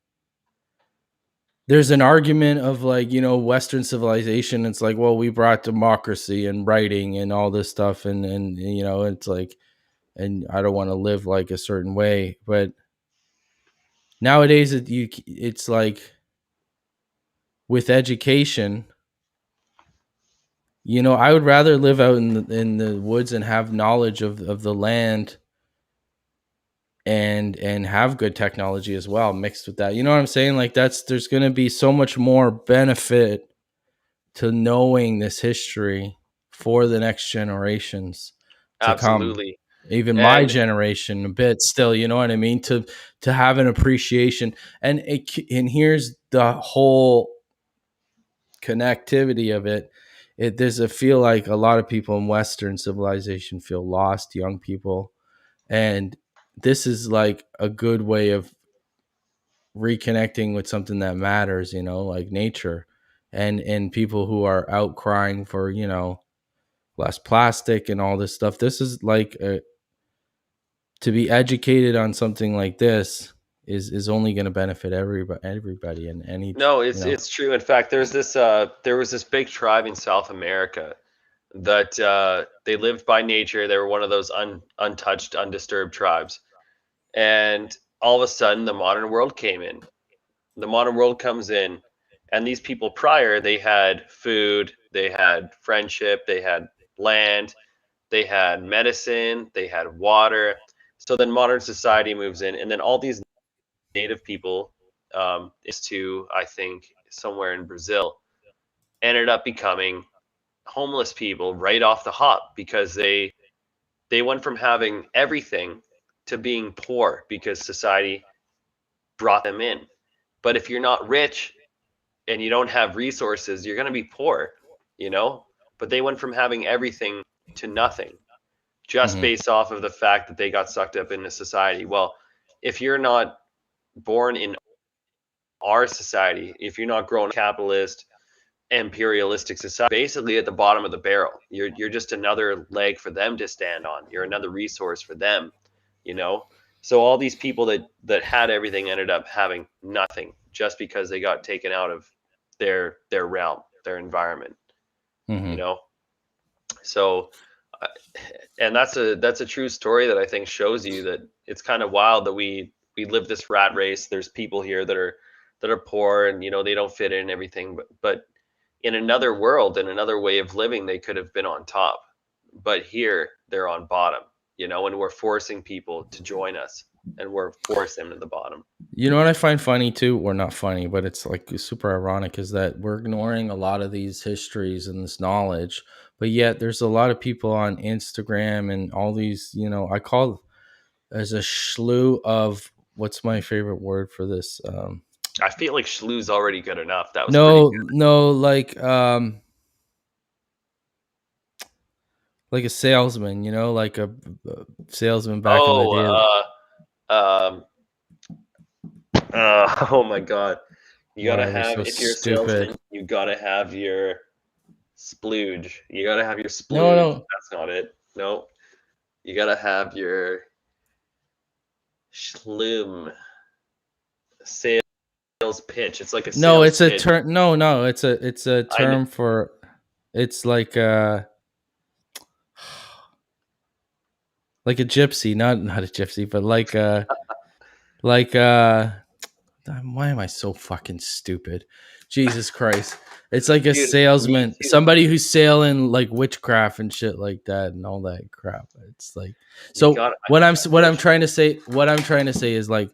there's an argument of like, Western civilization. It's like, well, we brought democracy and writing and all this stuff, and it's like, and I don't want to live like a certain way, but nowadays it's like with education, I would rather live out in the woods and have knowledge of the land and have good technology as well mixed with that. You know what I'm saying? Like there's going to be so much more benefit to knowing this history for the next generations to come. Absolutely. Even my And generation a bit still, you know what I mean? To have an appreciation. And here's the whole connectivity of it. There's a feel like a lot of people in Western civilization feel lost, young people. And this is like a good way of reconnecting with something that matters, like nature, and people who are out crying for, less plastic and all this stuff. This is like to be educated on something like this is only going to benefit everybody and any, no, it's true. In fact, there was this big tribe in South America that they lived by nature. They were one of those untouched, undisturbed tribes. And all of a sudden, the modern world came in. The modern world comes in, and these people prior, they had food, they had friendship, they had land, they had medicine, they had water. So then modern society moves in, and then all these native people, is to, I think, somewhere in Brazil, ended up becoming homeless people right off the hop because they went from having everything to being poor because society brought them in. But if you're not rich, and you don't have resources, you're going to be poor, you know? But they went from having everything to nothing just based off of the fact that they got sucked up into society. Well, if you're not born in our society, if you're not grown capitalist, imperialistic society, basically at the bottom of the barrel, you're just another leg for them to stand on. You're another resource for them, you know? So all these people that had everything ended up having nothing just because they got taken out of their realm, their environment, you know? So and that's a true story that I think shows you that it's kind of wild that we live this rat race. There's people here that are poor and, you know, they don't fit in and everything, but in another world, in another way of living, they could have been on top, but here they're on bottom, you know, and we're forcing people to join us and we're forcing them to the bottom. You know what I find funny too, or not funny, but it's like super ironic, is that we're ignoring a lot of these histories and this knowledge, but yet there's a lot of people on Instagram and all these, you know, I call as a slew of, what's my favorite word for this? I feel like Schlew's already good enough. That was No, like a salesman, you know, like a salesman back in the day. Oh my God. You gotta Wow, they're have, so if you're a stupid. salesman, you gotta have your splooge. You gotta have your splooge. No. That's not it. No. You gotta have your schlim sales pitch. It's like a No, sales it's a pitch. term. No, it's a term for. It's like a gypsy, not a gypsy, but like why am I so fucking stupid? Jesus Christ. It's like a Dude, salesman, me too. somebody who's selling like witchcraft and shit like that and all that crap. It's like, so what I'm trying to say is like,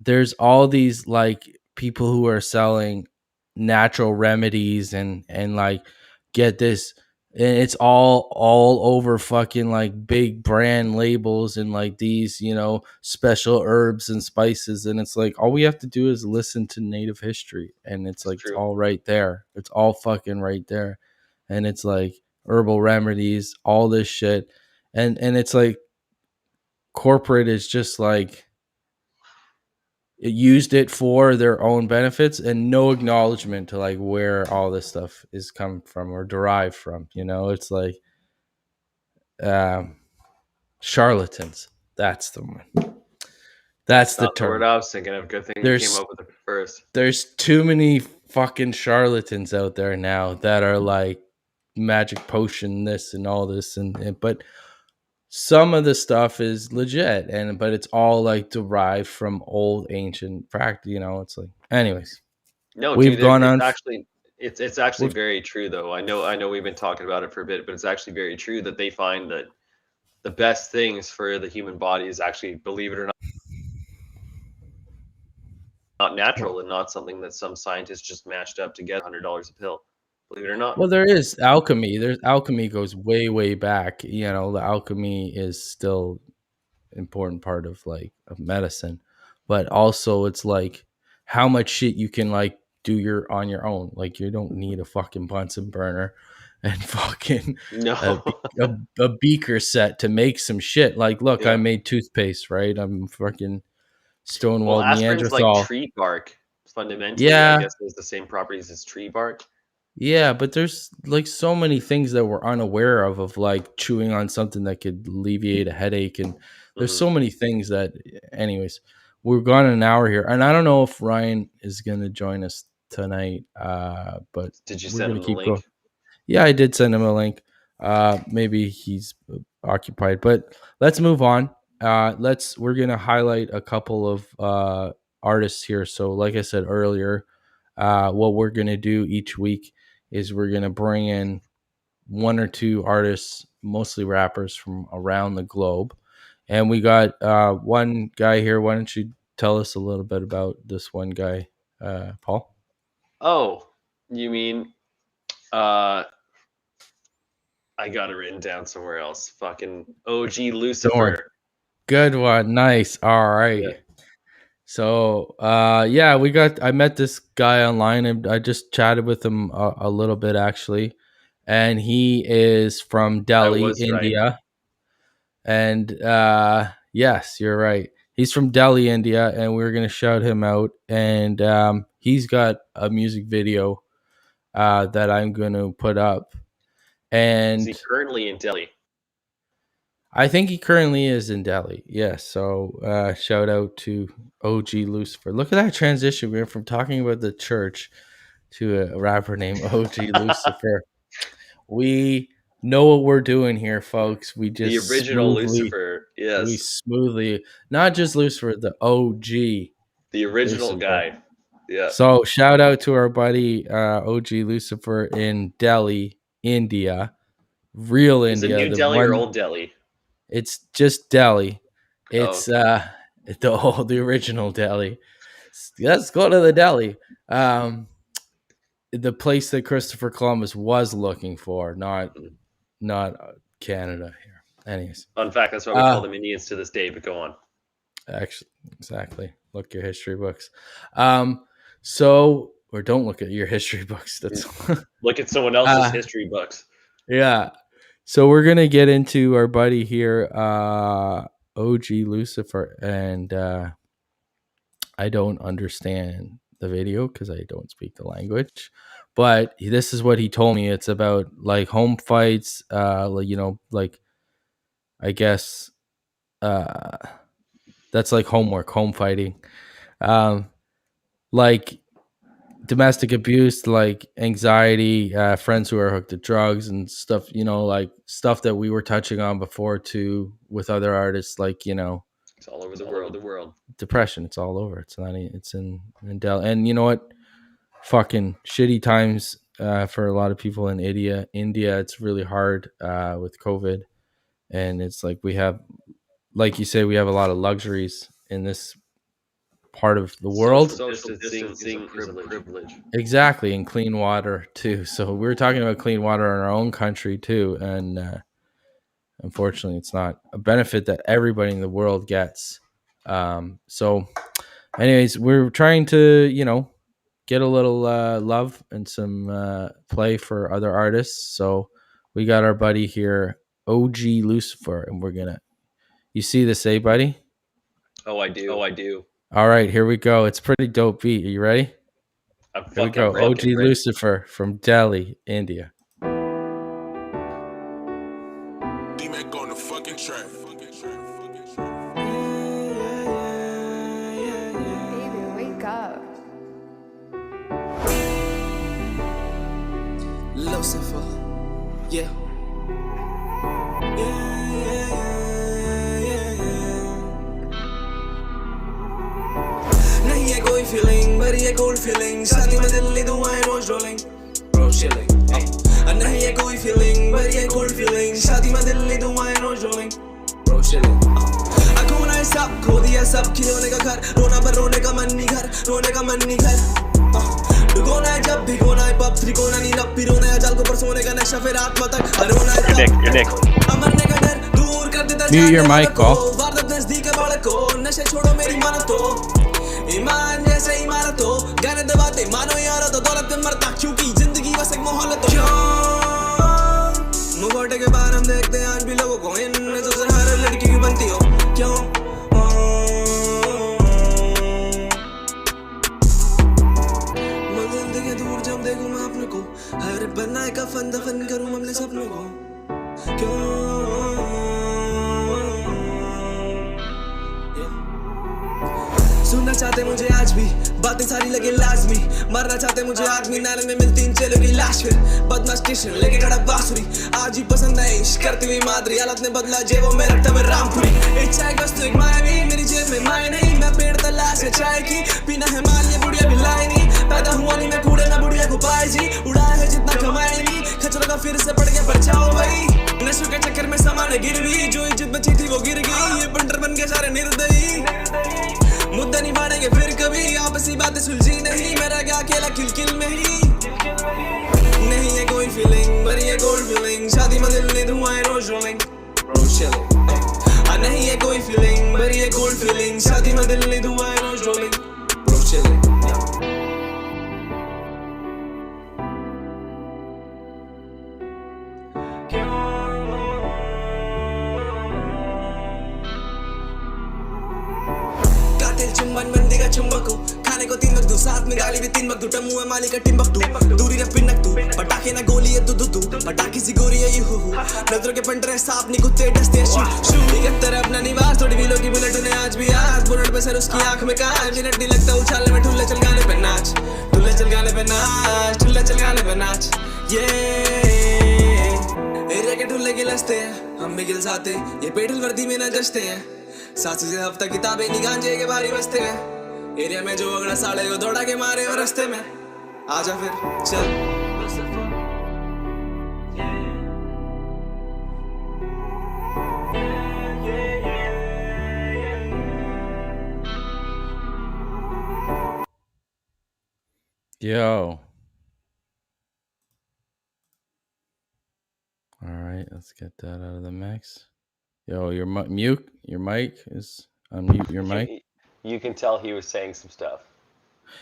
there's all these like people who are selling natural remedies and like, get this, and it's all over fucking like big brand labels and like these, you know, special herbs and spices, and it's like all we have to do is listen to native history, and it's like true. it's all right there. It's all fucking right there. And it's like herbal remedies, all this shit. And it's like corporate is just like, it used it for their own benefits and no acknowledgement to like where all this stuff is come from or derived from. You know, it's like charlatans. That's the one. That's the Not the word term. I was thinking of. Good thing you came up with it first. There's too many fucking charlatans out there now that are like magic potion this and all this and but some of the stuff is legit, but it's all like derived from old ancient practice. You know, it's like, anyways. No, We've dude, gone it's on. actually it's actually very true though. I know we've been talking about it for a bit, but it's actually very true that they find that the best things for the human body is actually, believe it or not natural and not something that some scientists just mashed up to get $100 a pill. Believe it or not. Well, there is alchemy. Alchemy goes way back. You know, the alchemy is still important part of like of medicine, but also it's like how much shit you can like do on your own. Like you don't need a fucking Bunsen burner and fucking No. a beaker set to make some shit. Like, look, Yeah. I made toothpaste, right? I'm fucking Stonewall aspirin's Neanderthal. like tree bark. Fundamentally, Yeah. I guess it has the same properties as tree bark. Yeah, but there's like so many things that we're unaware of like chewing on something that could alleviate a headache. And there's so many things that, anyways, we're gone an hour here. And I don't know if Ryan is going to join us tonight. But did you send him the link? Going. Yeah, I did send him a link. Maybe he's occupied, but let's move on. We're going to highlight a couple of artists here. So like I said earlier, what we're going to do each week is we're going to bring in one or two artists, mostly rappers from around the globe. And we got one guy here. Why don't you tell us a little bit about this one guy, Paul? Oh, you mean I got it written down somewhere else. Fucking OG Lucifer. Good one. Nice. All right. Yeah. So yeah, I met this guy online and I just chatted with him a little bit actually, and he is from Delhi, was right. India. And yes, you're right. He's from Delhi, India, and we're gonna shout him out. And he's got a music video that I'm gonna put up. And Is he currently in Delhi? I think he currently is in Delhi. Yes. So shout out to OG Lucifer. Look at that transition. We went from talking about the church to a rapper named OG Lucifer. We know what we're doing here, folks. We just The original smoothly, Lucifer. Yes. we smoothly, not just Lucifer, the OG. The original Lucifer. guy. Yeah. So shout out to our buddy OG Lucifer in Delhi, India. Real Is it India. New Delhi or Old Delhi? It's just Delhi. It's okay. the original Delhi. Let's go to the Delhi. The place that Christopher Columbus was looking for, not Canada here. Anyways. Fun fact, that's why we call them Indians to this day, but go on. Actually, exactly. Look your history books. Or don't look at your history books. That's look at someone else's history books. Yeah. So we're gonna get into our buddy here, OG Lucifer, and I don't understand the video because I don't speak the language. But this is what he told me. It's about like home fights, like I guess that's like homework, home fighting, like domestic abuse, like anxiety, friends who are hooked to drugs and stuff, like stuff that we were touching on before too with other artists, like, it's all over the world. Depression, it's all over. It's in Delhi. And you know what? Fucking shitty times for a lot of people in India. It's really hard with COVID. And it's like we have, like you say, we have a lot of luxuries in this part of the world. Social distancing is a privilege. Exactly, and clean water too. So we were talking about clean water in our own country too, and unfortunately, it's not a benefit that everybody in the world gets. So, anyways, we're trying to, get a little love and some play for other artists. So we got our buddy here, OG Lucifer, and we're gonna. You see this, buddy? Oh, I do. All right, here we go. It's a pretty dope beat. Are you ready? Here we go. OG Lucifer from Delhi, India. D-Mac on the fucking track. Baby, wake up. Lucifer, yeah. नहीं है कोई feeling भरी है cold feeling शादी में दिल्ली दुआएं रोज rolling bro chilling नहीं है कोई फीलिंग भरी है कोल्ड फीलिंग शादी में दिल्ली दुआएं रोज रोलिंग ब्रो चिलिंग आंखों ने सब खो दिया सब खिलौने का घर रोना पर रोने का मन नहीं घर रोने का मन नहीं घर डुगोना है जब भी गोना है पब त्रिकोना नहीं लब पिरोना है जाल को पर सोने का नशा फिर आत्मा तक रोना है अमरने का डर दूर कर देता Mute your mic, Paul. वारदात नजदीक है बालक को नशे छोड़ो मेरी मानो तो ईमान जैसे इमारत हो गाने दबाते मानो यारो तो दौलत में मरता क्योंकि जिंदगी बस एक मोहल्ला तो मुखौटे के बाहर हम देखते हैं आज भी लोगों को इन नजरों से हर लड़की की बनती हो क्यों मंजिल के दूर जब देखूं मैं अपने को हर बनाए का फन दफन करूं अपने सपनों को क्यों सुनना चाहते मुझे आज भी बातें सारी लगे लाजमी मरना चाहते मुझे आदमी नाले में मिलती इन चेलों की लाश फिर बदमाश स्टेशन लेके खड़ा बांसुरी आज ही पसंद है इश्क करती हुई मादरी हालत ने बदला जेबों में रखता मैं रामपुरी इच्छा एक वस्तु एक मायावी मेरी जेब में माया नहीं मैं पेड़ तलाश है चाय की पीना है माल ये बुढ़िया भी लाए नहीं पैदा हुआ नहीं मैं कूड़े ना बुढ़िया को पाए जी उड़ाया है जितना कमाए नहीं खचरों का फिर से पड़ गया बचाओ भाई नशों के चक्कर में सामान गिर भी जो इज्जत बची थी वो गिर गई ये बंटर बन के सारे निर्दयी मुद्दा नहीं बढ़ेंगे फिर कभी आपसी बातें सुलझी नहीं मेरा क्या अकेला किलकिल में ही नहीं है कोई फीलिंग भरी है गोल्ड फीलिंग शादी में दिल ने धुआएं रोज रोलिंग हाँ नहीं है कोई feeling, भरी है cold feeling, शादी में दिल नहीं दुआ है रोज rolling, bro chilling, yeah. कातिल चुम्बन बंदी का चुंबक हूँ, खाने को 3 वक्त दूँ, साथ में गाली भी 3 वक्त दूँ, टम्मू है माली का टिम्बक दूँ, दूरी न पिनक तू, पटाखे ना गोली है तू, पटाखी सी गोरी है यू, नजरों के पंटरे सांप नहीं कुत्ते डसते हैं शू, इकहत्तर अपना निवास, थोड़ी व्हीलों की बुलेट उन्हें आज भी याद, बुलेट पे सर उसकी आंख में कांच, मिनट नहीं लगता उछालने में, ठुल्ले चल गाने पे नाच, ठुल्ले चल गाने पे नाच, ठुल्ले चल गाने पे नाच, ये एरिया के ठुल्ले गिलसते हैं, हम भी गिलसाते, ये पेटल वर्दी में न जचते हैं, सासी से हफ्ता किताबें नहीं गांजे के बारी बसते हैं, एरिया में जो अगला साले को दौड़ा के मारे और रस्ते में आजा फिर चल Yo. All right, let's get that out of the mix. Yo, your mute. Your mic is unmute. Your mic. You can tell he was saying some stuff.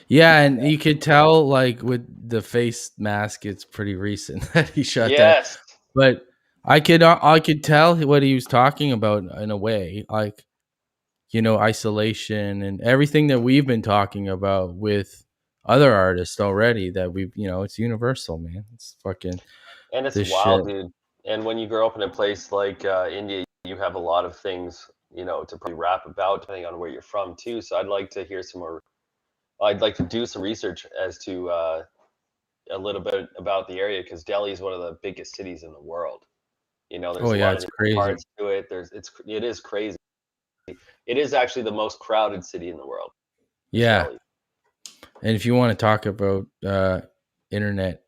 Yeah, and you could tell, like with the face mask, it's pretty recent that he shut that. Yes. But I could tell what he was talking about in a way, like, you know, isolation and everything that we've been talking about with other artists already. That we've, you know, it's universal, man. It's fucking And it's this wild, shit. dude. And when you grow up in a place like India, you have a lot of things, you know, to probably rap about, depending on where you're from, too. So I'd like to hear some more. I'd like to do some research as to a little bit about the area, because Delhi is one of the biggest cities in the world. You know, there's Oh a yeah, lot of it's different crazy. parts to it. It is crazy. It is actually the most crowded city in the world. Yeah. Delhi. And if you want to talk about internet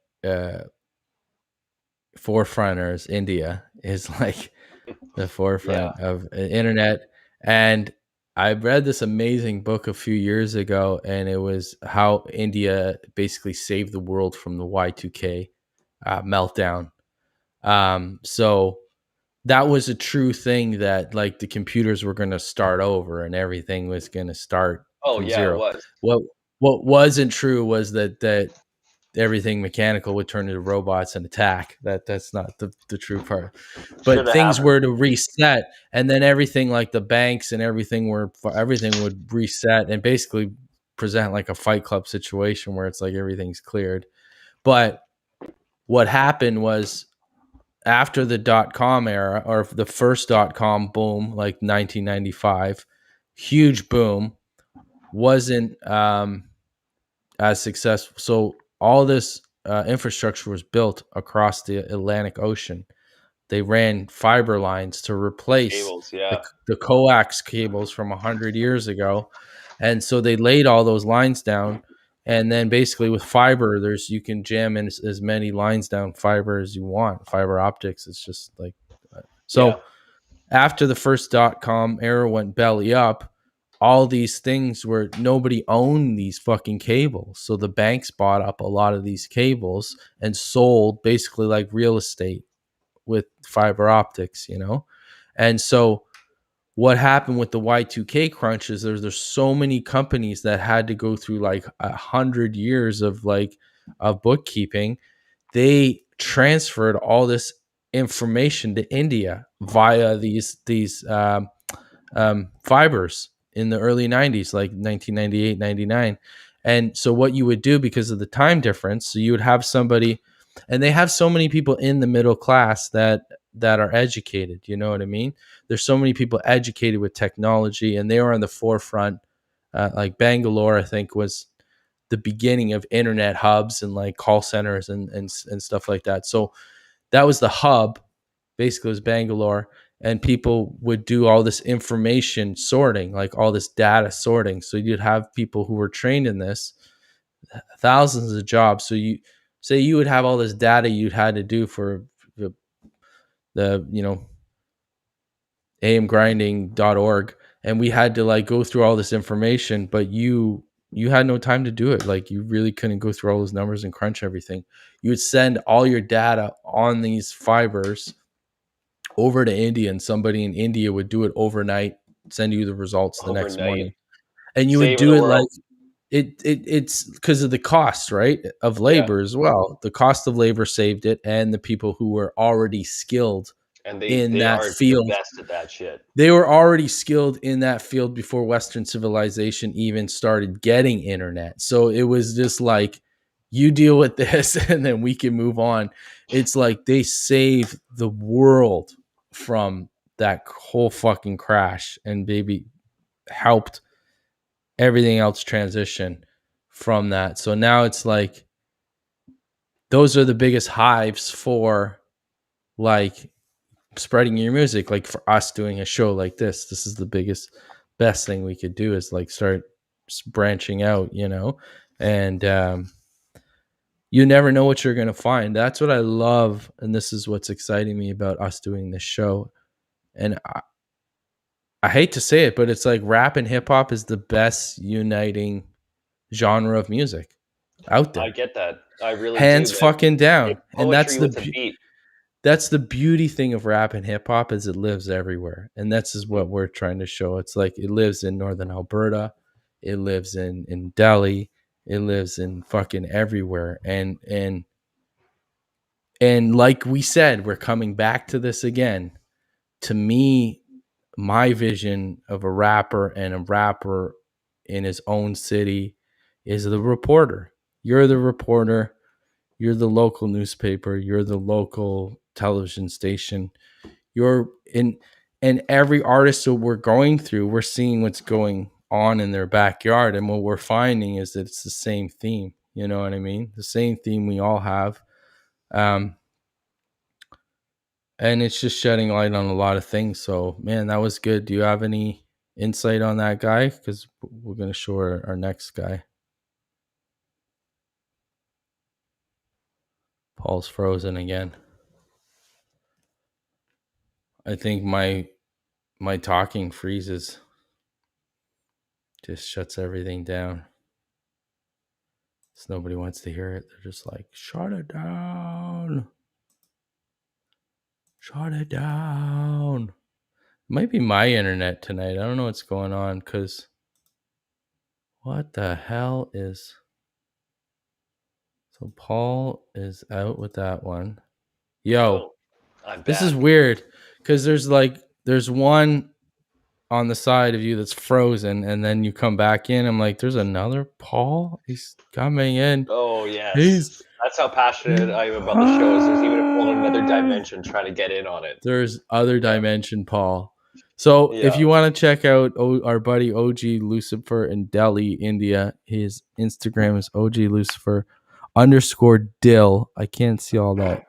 forefronters, India is like the forefront of internet. And I read this amazing book a few years ago, and it was how India basically saved the world from the Y2K meltdown. So that was a true thing, that like the computers were going to start over and everything was going to start from zero. It was. What wasn't true was that everything mechanical would turn into robots and attack. That's not the true part. But Should've things happened. were to reset, and then everything, like the banks and everything would reset and basically present like a Fight Club situation where it's like everything's cleared. But what happened was, after the .com era, or the first .com boom, like 1995, huge boom, wasn't as successful. So all this infrastructure was built across the Atlantic Ocean. They ran fiber lines to replace Cables, yeah. the coax cables from 100 years ago. And so they laid all those lines down. And then basically with fiber, you can jam in as many lines down fiber as you want. Fiber optics, it's just like, so after the first .com era went belly up, all these things where nobody owned these fucking cables. So the banks bought up a lot of these cables and sold basically like real estate with fiber optics, you know? And so what happened with the Y2K crunch is there's so many companies that had to go through like 100 years of bookkeeping. They transferred all this information to India via these fibers in the early 90s, like 1998, 99. And so what you would do, because of the time difference, so you would have somebody, and they have so many people in the middle class that are educated, you know what I mean? There's so many people educated with technology, and they were on the forefront. Like Bangalore, I think, was the beginning of internet hubs and like call centers and stuff like that. So that was the hub, basically, was Bangalore. And people would do all this information sorting, like all this data sorting. So you'd have people who were trained in this, thousands of jobs. So you say you would have all this data you'd had to do for the you know, amgrinding.org, and we had to like go through all this information, but you had no time to do it. Like you really couldn't go through all those numbers and crunch everything. You would send all your data on these fibers over to India, and somebody in India would do it overnight, send you the results the next Overnight. morning, and you would Saving do the it world. like it's because of the cost, right, of labor as well. The cost of labor saved it, and the people who were already skilled And in they that are field. the best at that shit. They were already skilled in that field before Western civilization even started getting internet. So it was just like, you deal with this and then we can move on. It's like they saved the world from that whole fucking crash and maybe helped everything else transition from that. So now it's like those are the biggest hives for like spreading your music. Like for us doing a show like this is the best thing we could do, is like start branching out, you know. And you never know what you're going to find. That's what I love, and this is what's exciting me about us doing this show. And I hate to say it, but it's like rap and hip hop is the best uniting genre of music out there. I get that. I really hands do, man. fucking down. It's And that's poetry with a beat. that's the beauty thing of rap and hip hop, is it lives everywhere. And that's is what we're trying to show. It's like it lives in Northern Alberta, it lives in Delhi, it lives in fucking everywhere. And like we said, we're coming back to this again. To me, my vision of a rapper and a rapper in his own city is the reporter. You're the reporter. You're the local newspaper. You're the local television station. You're in, and every artist that we're going through, we're seeing what's going on in their backyard. And what we're finding is that it's the same theme. You know what I mean? The same theme we all have. And it's just shedding light on a lot of things. So, man, that was good. Do you have any insight on that guy? Because we're going to show our next guy. Paul's frozen again. I think my talking freezes. Just shuts everything down. So nobody wants to hear it. They're just like, shut it down. Shut it down. It might be my internet tonight. I don't know what's going on, because what the hell is... So Paul is out with that one. Yo, I'm this back. is weird, because there's one on the side of you that's frozen, and then you come back in. I'm like, there's another Paul. He's coming in. Oh yes, that's how passionate I am about the show. Is there's even a whole another dimension trying to get in on it. There's other dimension Paul. So if you want to check out our buddy OG Lucifer in Delhi, India, his Instagram is OG Lucifer _Dill. I can't see all that.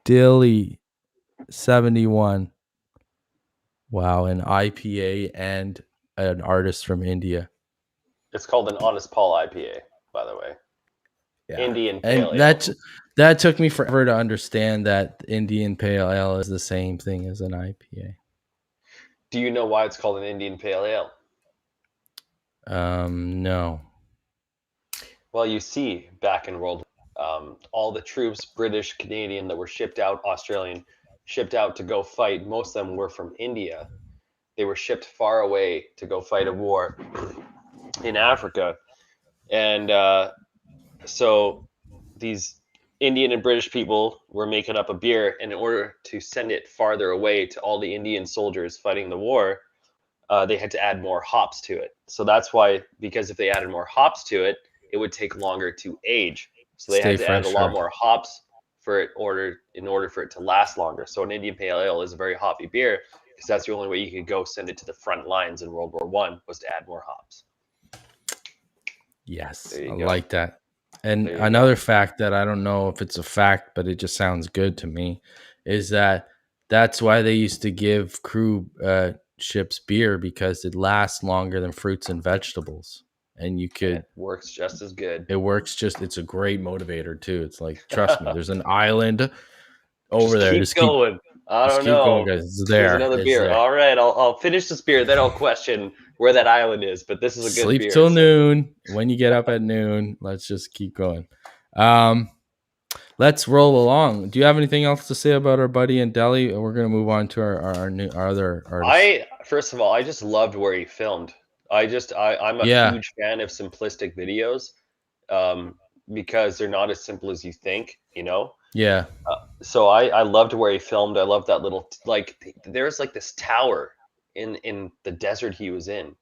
Dilly 71. Wow, an IPA and an artist from India. It's called an Honest Paul IPA, by the way. Yeah. Indian Pale Ale. And that took me forever to understand that Indian Pale Ale is the same thing as an IPA. Do you know why it's called an Indian Pale Ale? No. Well, you see, back in World War, all the troops, British, Canadian, that were shipped out, Australian, shipped out to go fight, most of them were from India. They were shipped far away to go fight a war in Africa. And so these Indian and British people were making up a beer, and in order to send it farther away to all the Indian soldiers fighting the war, they had to add more hops to it. So that's why, because if they added more hops to it, it would take longer to age. So they had to add a lot more hops in order for it to last longer. So an Indian Pale Ale is a very hoppy beer, because that's the only way you could go send it to the front lines in World War I, was to add more hops. Yes, I like that. And another fact that I don't know if it's a fact, but it just sounds good to me, is that's why they used to give crew ships beer, because it lasts longer than fruits and vegetables. And you could... It works just as good. It's a great motivator too. It's like, trust me, there's an island over there. Just keep going. I don't know. Going, guys. It's there. There's another beer. There. All right, I'll finish this beer, then I'll question where that island is. But this is a good beer. Sleep till noon. When you get up at noon, let's just keep going. let's roll along. Do you have anything else to say about our buddy in Delhi? We're gonna move on to our other artists. First of all, I just loved where he filmed. I'm a Yeah, huge fan of simplistic videos, um, because they're not as simple as you think, you know. yeah, So I loved where he filmed. I love that little there's like this tower in the desert he was in,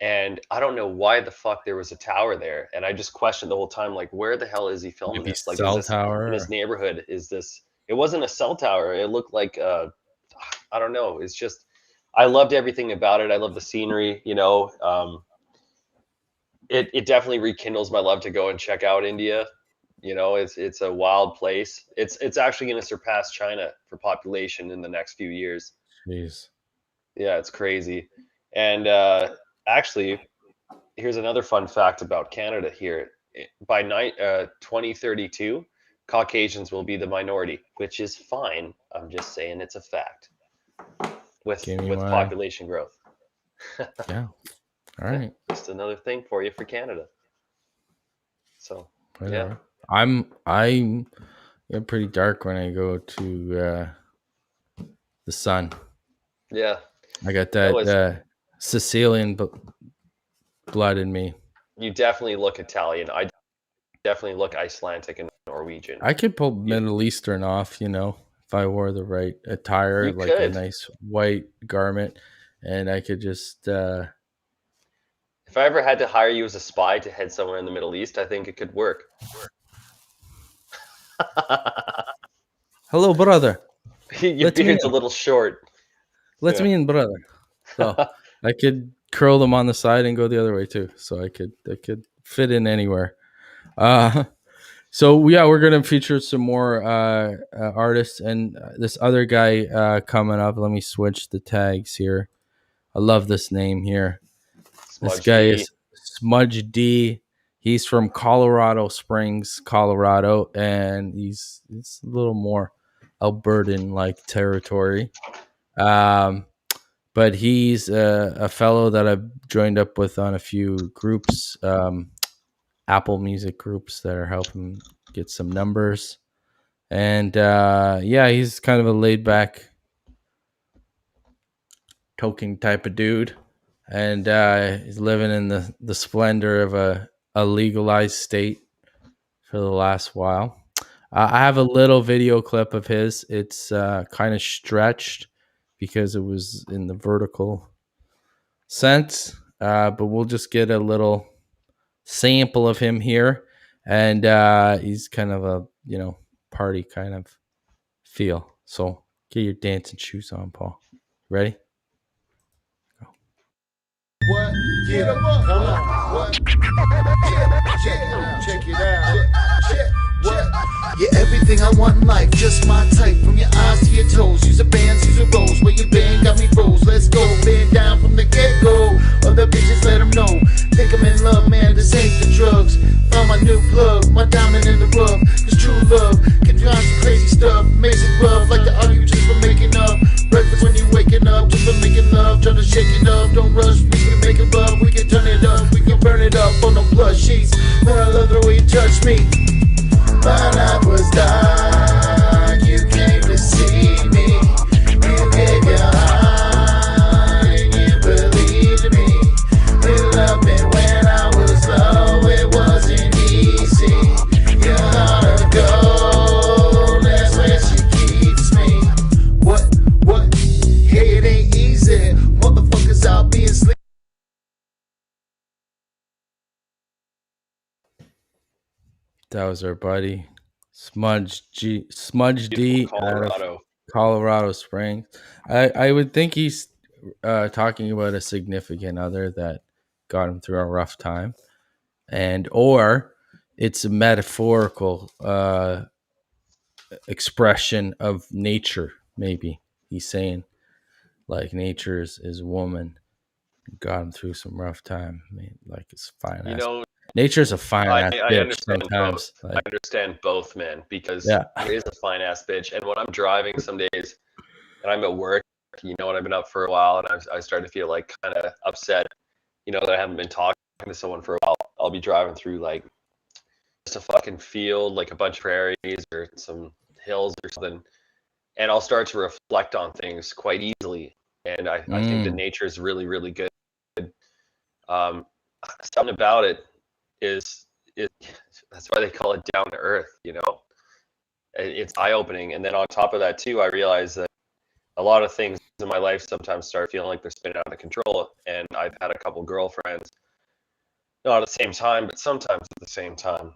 and I don't know why the fuck there was a tower there, and I just questioned the whole time, like, where the hell is he filming maybe this? Like, is cell this in his tower. neighborhood? Is this? It wasn't a cell tower. It looked like I don't know. It's just I loved everything about it. I love the scenery. You know, it definitely rekindles my love to go and check out India. You know, it's a wild place. It's actually going to surpass China for population in the next few years. Jeez. Yeah, it's crazy. And actually, here's another fun fact about Canada here. By 2032, Caucasians will be the minority, which is fine. I'm just saying it's a fact with Give me with one. population growth. Yeah. All right. Just another thing for you for Canada. So yeah. I'm get pretty dark when I go to the sun. Yeah. I got That was that Sicilian blood in me. You definitely look Italian. I definitely look Icelandic and Norwegian. I could pull Middle Eastern off, if I wore the right attire, You like a could. nice white garment, and I could just If I ever had to hire you as a spy to head somewhere in the Middle East, I think it could work. hello, brother. Your Let me beard's a in. little short. Let Yeah. me in, brother. So I could curl them on the side and go the other way too. So I could fit in anywhere. So yeah, we're gonna feature some more artists and this other guy coming up. Let me switch the tags here. I love this name here. This Smudge guy D. is Smudge D. He's from Colorado Springs, Colorado, and it's a little more Albertan like territory. But he's a fellow that I've joined up with on a few groups, Apple Music groups that are helping get some numbers. And yeah, he's kind of a laid back, token type of dude. And he's living in the splendor of a legalized state for the last while. I have a little video clip of his. It's kind of stretched because it was in the vertical sense, but we'll just get a little sample of him here. And he's kind of a, party kind of feel. So get your dancing shoes on, Paul. Ready? What? Get up, come on. What? Check it out. What? You're everything I want in life, just my type. From your eyes to your toes, use a band, use a rose. Where you been, got me froze. Let's go, bend down from the get-go. Other bitches, let them know. Think I'm in love, man, this ain't the drugs. Found my new plug, my diamond in the rough. Cause true love can drive some crazy stuff. Makes it rough, like the argue just for making up. Breakfast when you waking up, just for making love. Try to shake it up, don't rush, we can make it love. We can turn it up, we can burn it up on the plush sheets. Man, I love the way you touch me. My night was dark, you came to see me. You gave your heart and you believed me. You loved me when I was low, it wasn't easy. Your heart of gold, that's where she keeps me. What? Hey, it ain't easy. Motherfuckers out being sleep. That was our buddy Smudge D out of Colorado. Colorado Springs. I would think he's talking about a significant other that got him through a rough time, or it's a metaphorical expression of nature. Maybe he's saying like nature is a woman, got him through some rough time. I mean, like it's fine. You know, Nature's a fine ass I bitch understand sometimes. both. I understand both, man, because Yeah. there is a fine ass bitch. And when I'm driving some days and I'm at work, and I've been up for a while and I start to feel like kind of upset, that I haven't been talking to someone for a while. I'll be driving through like a fucking field, like a bunch of prairies or some hills or something, and I'll start to reflect on things quite easily. And I think that nature is really, really good. Something about it is that's why they call it down to earth. You know, it's eye opening. And then on top of that too, I realized that a lot of things in my life sometimes start feeling like they're spinning out of control. And I've had a couple girlfriends, not at the same time, but sometimes at the same time,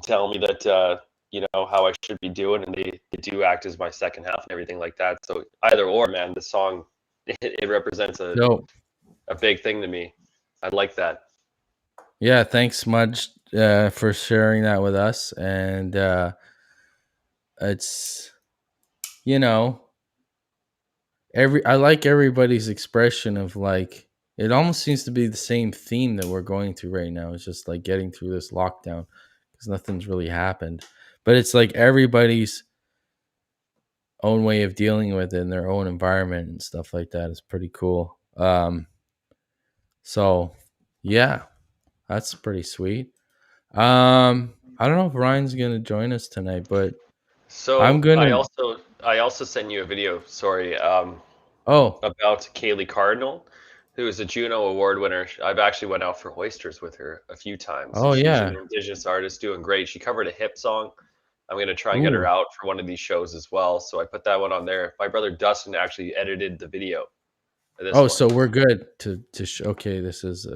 tell me that you know, how I should be doing, and they do act as my second half and everything like that. So either or, man, the song it represents a big thing to me. I like that. Yeah, thanks much for sharing that with us. And it's, you know, I like everybody's expression of like, it almost seems to be the same theme that we're going through right now. It's just like getting through this lockdown because nothing's really happened. But it's like everybody's own way of dealing with it in their own environment and stuff like that is pretty cool. So yeah, that's pretty sweet. I don't know if Ryan's gonna join us tonight, but so I also sent you a video, sorry, about Kaylee Cardinal, who is a Juno Award winner. I've actually went out for oysters with her a few times. She's an Indigenous artist doing great. She covered a hip song. I'm going to try and get her out for one of these shows as well. So I put that one on there. My brother Dustin actually edited the video. So we're good to okay, this is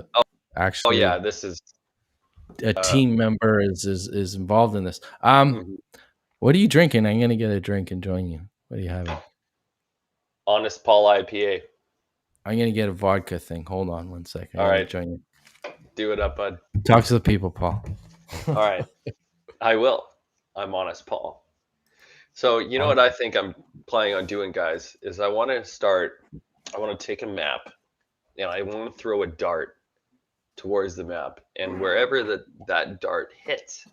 actually. Oh yeah, this is a team member is involved in this. What are you drinking? I'm going to get a drink and join you. What are you having? Honest Paul IPA. I'm going to get a vodka thing. Hold on one second. All right. Join you. Do it up, bud. Talk to the people, Paul. All right. I will. I'm Honest Paul. So, you know what I think I'm planning on doing, guys, is I want to take a map and I want to throw a dart towards the map. And wherever that dart hits,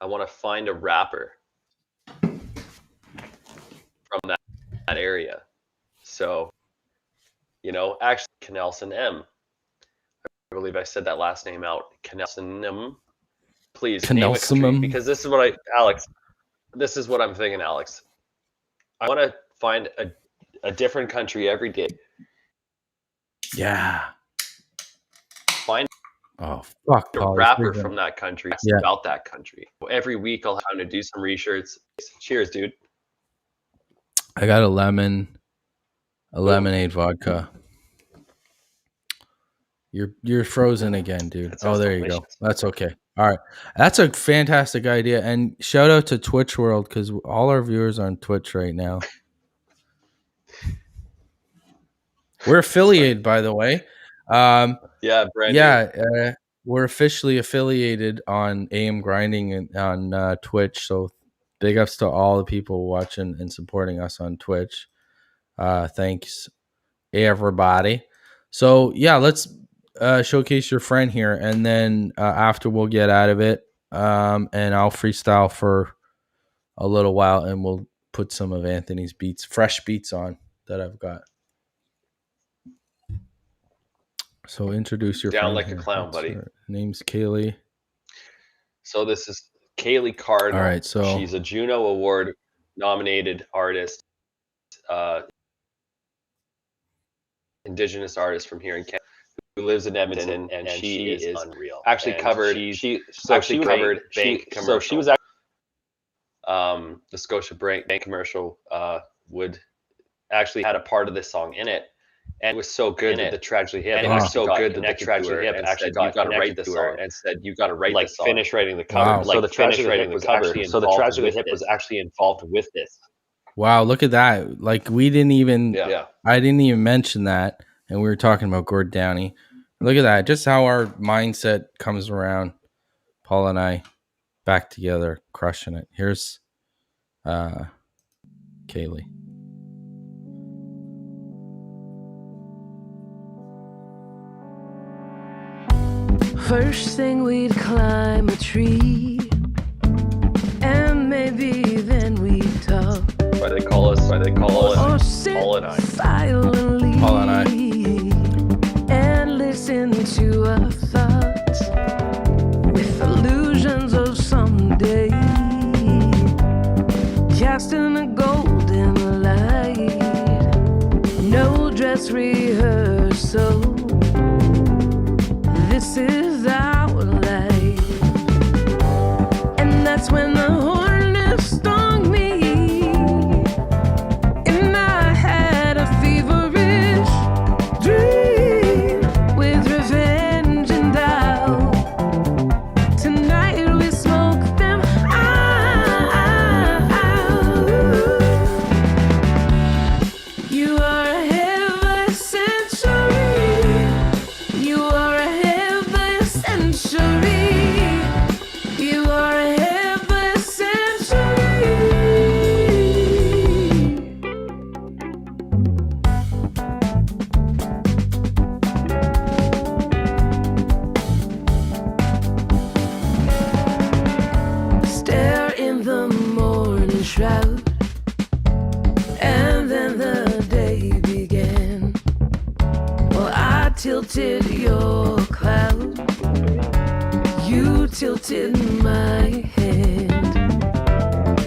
I want to find a rapper from that area. So, you know, actually, Knelson M. I believe I said that last name out. Knelson M. Please name a country, because this is what this is what I'm thinking, Alex. I want to find a different country every day. Yeah. Find a rapper from that country about that country. Every week I'll have time to do some research. Cheers, dude. I got a lemonade vodka. You're frozen again, dude. Oh, there you go. That's okay. All right. That's a fantastic idea. And shout out to Twitch World, because all our viewers are on Twitch right now. We're affiliated, by the way. Yeah, Brandon. We're officially affiliated on AM Grinding and on Twitch. So big ups to all the people watching and supporting us on Twitch. Thanks, everybody. So yeah, let's showcase your friend here, and then after we'll get out of it, and I'll freestyle for a little while, and we'll put some of Anthony's fresh beats on that I've got. So introduce your down friend like here. A clown, buddy. Her name's Kaylee. So this is Kaylee Cardinal. All right, so she's a Juno Award nominated artist, Indigenous artist from here in Canada, who lives in Edmonton, and she is unreal. Actually covered. She was actually the Scotia Bank commercial would actually had a part of this song in it. And it was so good that the Tragically Hip. And it was so good that the Tragically Hip actually got to write this song and said, "You got to write this song." Finish writing the cover. Wow. So the Tragically Hip was actually so the Tragically Hip was actually involved with this. Wow, look at that! Like we didn't even. Yeah. I didn't even mention that, and we were talking about Gord Downey. Look at that! Just how our mindset comes around. Paul and I back together, crushing it. Here's Kaylee. First thing we'd climb a tree, and maybe then we'd talk. Why they call us Paul and I. Silently Paul and I. And listen to our thoughts with illusions of dress rehearsal. This is our life. And that's when the hornet stung me. And I had a feverish dream with revenge and doubt. Tonight we smoke them out. You are a heavy century. You are a heavy century. You are a heavy century. Stare in the morning shroud, and then the day began. Well, I tilted your cloud, you tilted my hand.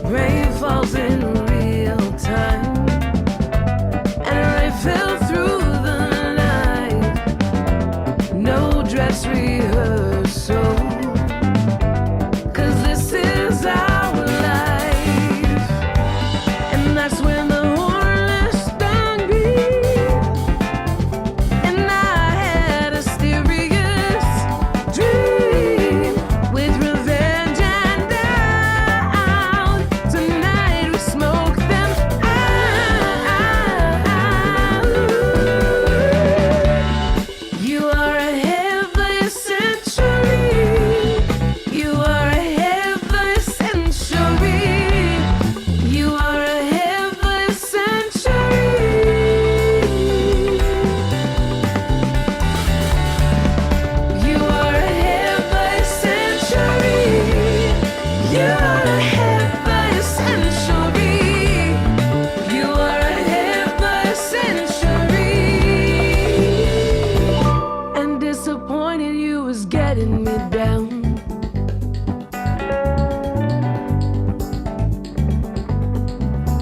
Rain falls in real time, and rain fell through the night. No dress rehearsal, 'cause this is our life. And that's when the hornet stung me. And I had a mysterious dream with revenge and doubt. Tonight we smoke them out. You are a heavy century. You are a heavy century. You are a heavy century. You are a heavy century. You are a heavy century. You are a heavy century. And disappointing you is getting me down.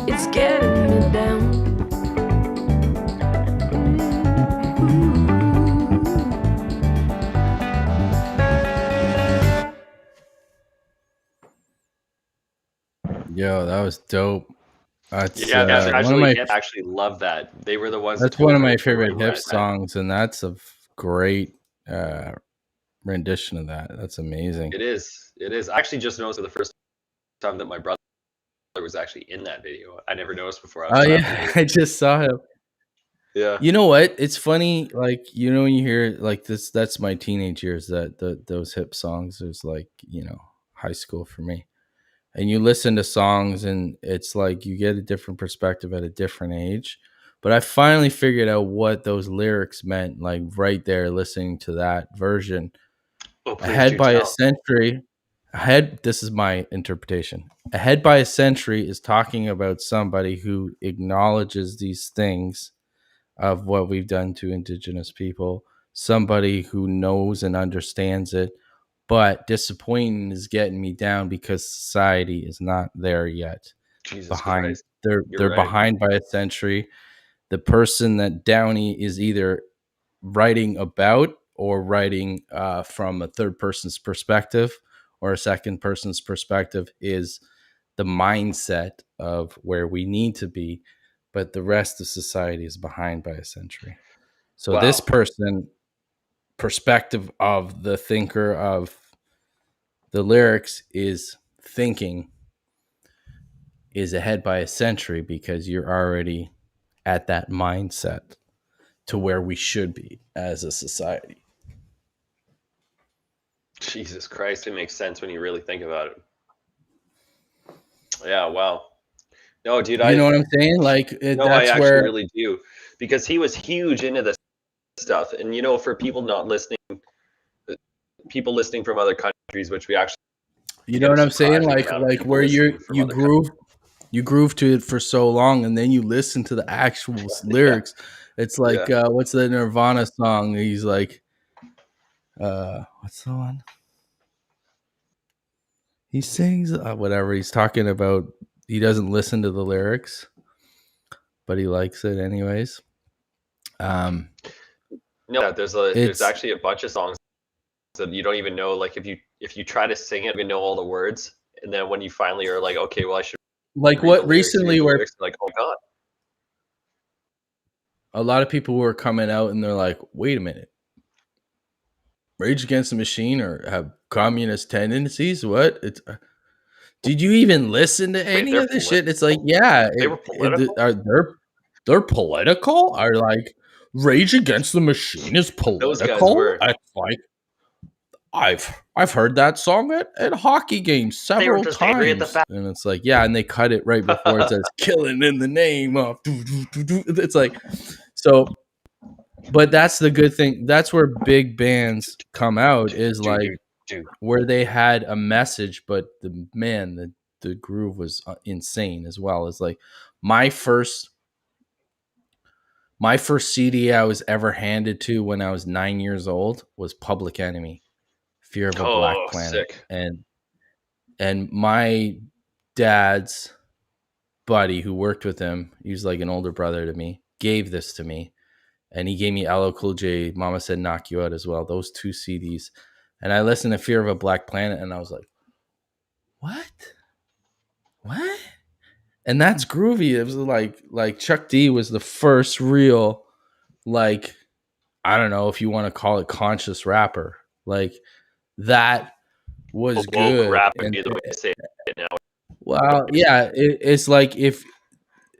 It's getting me down. Yo, that was dope. That's Yeah, one of my I actually love that. They were the ones. that's that one of told my me favorite when I hip met. songs, and that's a great rendition of that. That's amazing. It is. It is. I actually just noticed for the first time that my brother was actually in that video. I never noticed before. I was Oh laughing yeah, at I it. just saw him. Yeah. You know what? It's funny, like when you hear like this. That's my teenage years. Those hip songs is like high school for me. And you listen to songs, and it's like you get a different perspective at a different age. But I finally figured out what those lyrics meant, like right there, listening to that version. Oh, please Ahead do by a tell. century. Ahead. This is my interpretation. Ahead by a century is talking about somebody who acknowledges these things of what we've done to indigenous people, somebody who knows and understands it, but disappointing is getting me down because society is not there yet. Jesus Behind Christ. they're You're right. behind by a century. The person that Downey is either writing about or writing from a third person's perspective or a second person's perspective is the mindset of where we need to be, but the rest of society is behind by a century. So this Wow. person perspective of the thinker of the lyrics is thinking is ahead by a century because you're already at that mindset to where we should be as a society. Jesus Christ. It makes sense when you really think about it. Yeah. Wow. No, dude. You know what I'm saying? Like No, I that's actually where really do, because he was huge into this stuff. And for people not listening, people listening from other countries, which we actually you know what I'm saying? surprising amount of Like people where listening from you other groove to it for so long, and then you listen to the actual lyrics. It's like what's the Nirvana song? He's like, what's the one? He sings whatever. He's talking about. He doesn't listen to the lyrics, but he likes it anyways. No, there's It's actually a bunch of songs that you don't even know. Like if you try to sing it, you know all the words, and then when you finally are like, okay, well, I should like read the what lyrics, recently where like, oh god, a lot of people were coming out and they're like, wait a minute, Rage Against the Machine or have communist tendencies? What? It's did you even listen to any they're of this shit? It's like, yeah, they were political. they're political? Are like Rage Against the Machine is Those guys political? were. It's like I've heard that song at hockey games They were several just angry at the times, fact. and it's like, yeah, and they cut it right before it says "killing in the name of." It's like, so, but that's the good thing. That's where big bands come out is like where they had a message, but the groove was insane as well. It's like my first CD I was ever handed to when I was 9 years old was Public Enemy. Fear of a Black Planet. Sick. And my dad's buddy who worked with him, he was like an older brother to me, gave this to me. And he gave me LL Cool J, Mama Said Knock You Out as well, those 2 CDs. And I listened to Fear of a Black Planet and I was like, what? And that's groovy. It was like Chuck D was the first real, like, I don't know if you want to call it conscious rapper. Like that was good. Rap would be the way to say it now. Well, yeah, it's like if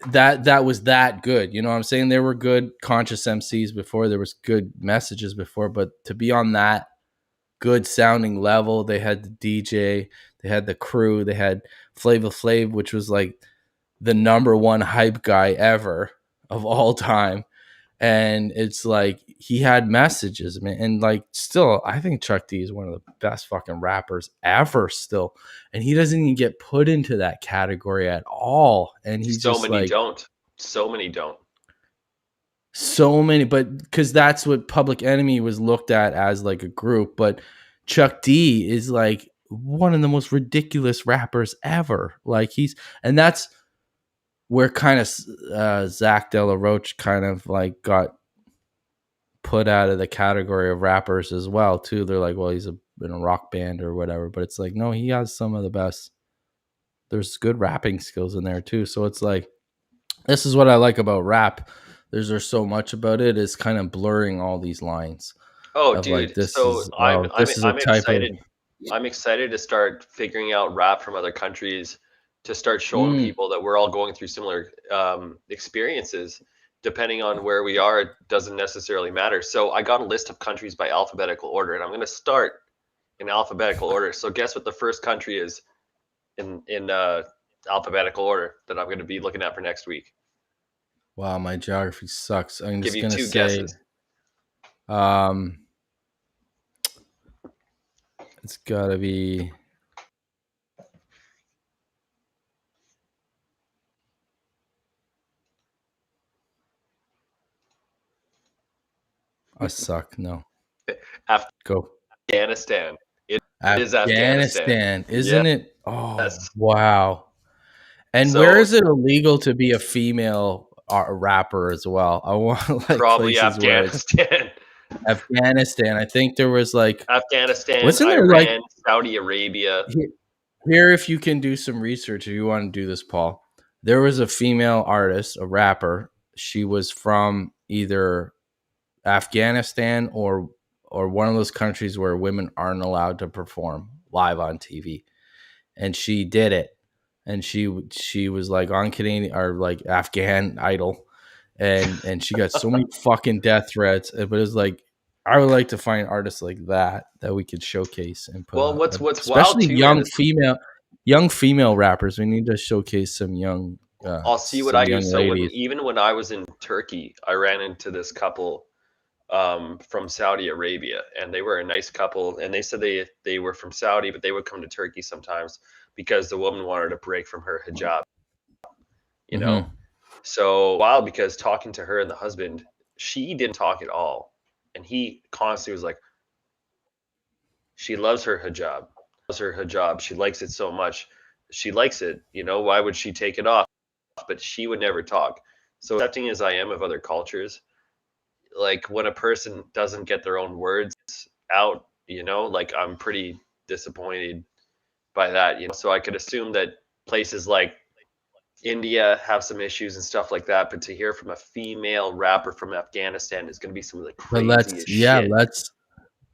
that was that good. You know what I'm saying? There were good conscious MCs before. There was good messages before, but to be on that good sounding level, they had the DJ, they had the crew, they had Flavor Flav, which was like the number one hype guy ever of all time. And it's like he had messages, man. And like still, I think Chuck D is one of the best fucking rappers ever still. And he doesn't even get put into that category at all. And he's so just many like, don't. So many don't. So many, but because that's what Public Enemy was looked at as like a group. But Chuck D is like one of the most ridiculous rappers ever. Like and that's where kind of Zach De La Roche kind of like got put out of the category of rappers as well too. They're like, well, he's in a rock band or whatever, but it's like, no, he has some of the best. There's good rapping skills in there too. So it's like, this is what I like about rap. There's so much about it is kind of blurring all these lines. Oh, dude! Like, this so is, wow, I'm excited. I'm excited to start figuring out rap from other countries, to start showing people that we're all going through similar experiences. Depending on where we are, it doesn't necessarily matter. So I got a list of countries by alphabetical order, and I'm going to start in alphabetical order. So guess what the first country is in alphabetical order that I'm going to be looking at for next week? Wow, my geography sucks. I'm Give just you going to 2 say, guesses. It's got to be. I suck. No. Go. Afghanistan. It is Afghanistan, isn't it? Oh, yes. Wow. And so, where is it illegal to be a female rapper as well? I want like probably Afghanistan. Afghanistan. I think there was like Afghanistan, Iran, like, Saudi Arabia. Here, if you can do some research, if you want to do this, Paul, there was a female artist, a rapper. She was from either Afghanistan or one of those countries where women aren't allowed to perform live on TV, and she did it. And she was like on Canadian or like Afghan Idol, and she got so many fucking death threats. But it was like, I would like to find artists like that we could showcase and put. Well, what's especially wild young female rappers. We need to showcase some young. I'll see what I do. So even when I was in Turkey, I ran into this couple from Saudi Arabia, and they were a nice couple. And they said they were from Saudi, but they would come to Turkey sometimes because the woman wanted to break from her hijab. You know, so wild, because talking to her and the husband, she didn't talk at all. And he constantly was like, she loves her hijab. She likes it so much. She likes it. You know, why would she take it off? But she would never talk. So accepting as I am of other cultures, like when a person doesn't get their own words out, like I'm pretty disappointed by that, so I could assume that places like India have some issues and stuff like that, but to hear from a female rapper from Afghanistan is going to be some of the But craziest shit.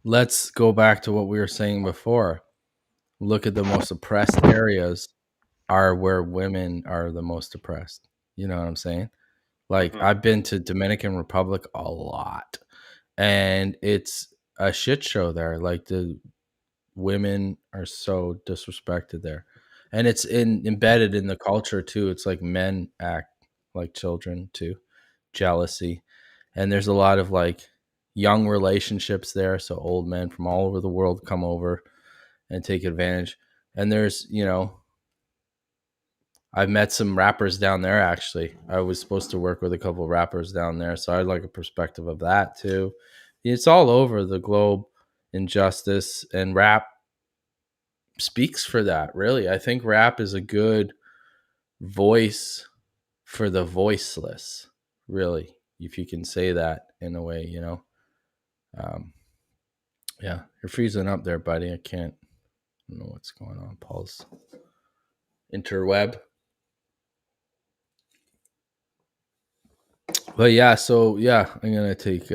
let's go back to what we were saying before. Look at the most oppressed areas are where women are the most oppressed. You know what I'm saying? Like Mhm. I've been to Dominican Republic a lot, and it's a shit show there. Like the women are so disrespected there, and it's embedded in the culture too. It's like men act like children too, jealousy, and there's a lot of like young relationships there. So old men from all over the world come over and take advantage. And there's, I've met some rappers down there actually. I was supposed to work with a couple of rappers down there, so I'd like a perspective of that too. It's all over the globe, injustice, and rap speaks for that, really. I think rap is a good voice for the voiceless, really, if you can say that in a way, yeah, you're freezing up there, buddy. I don't know what's going on. Paul's interweb. But yeah, so yeah, I'm gonna take.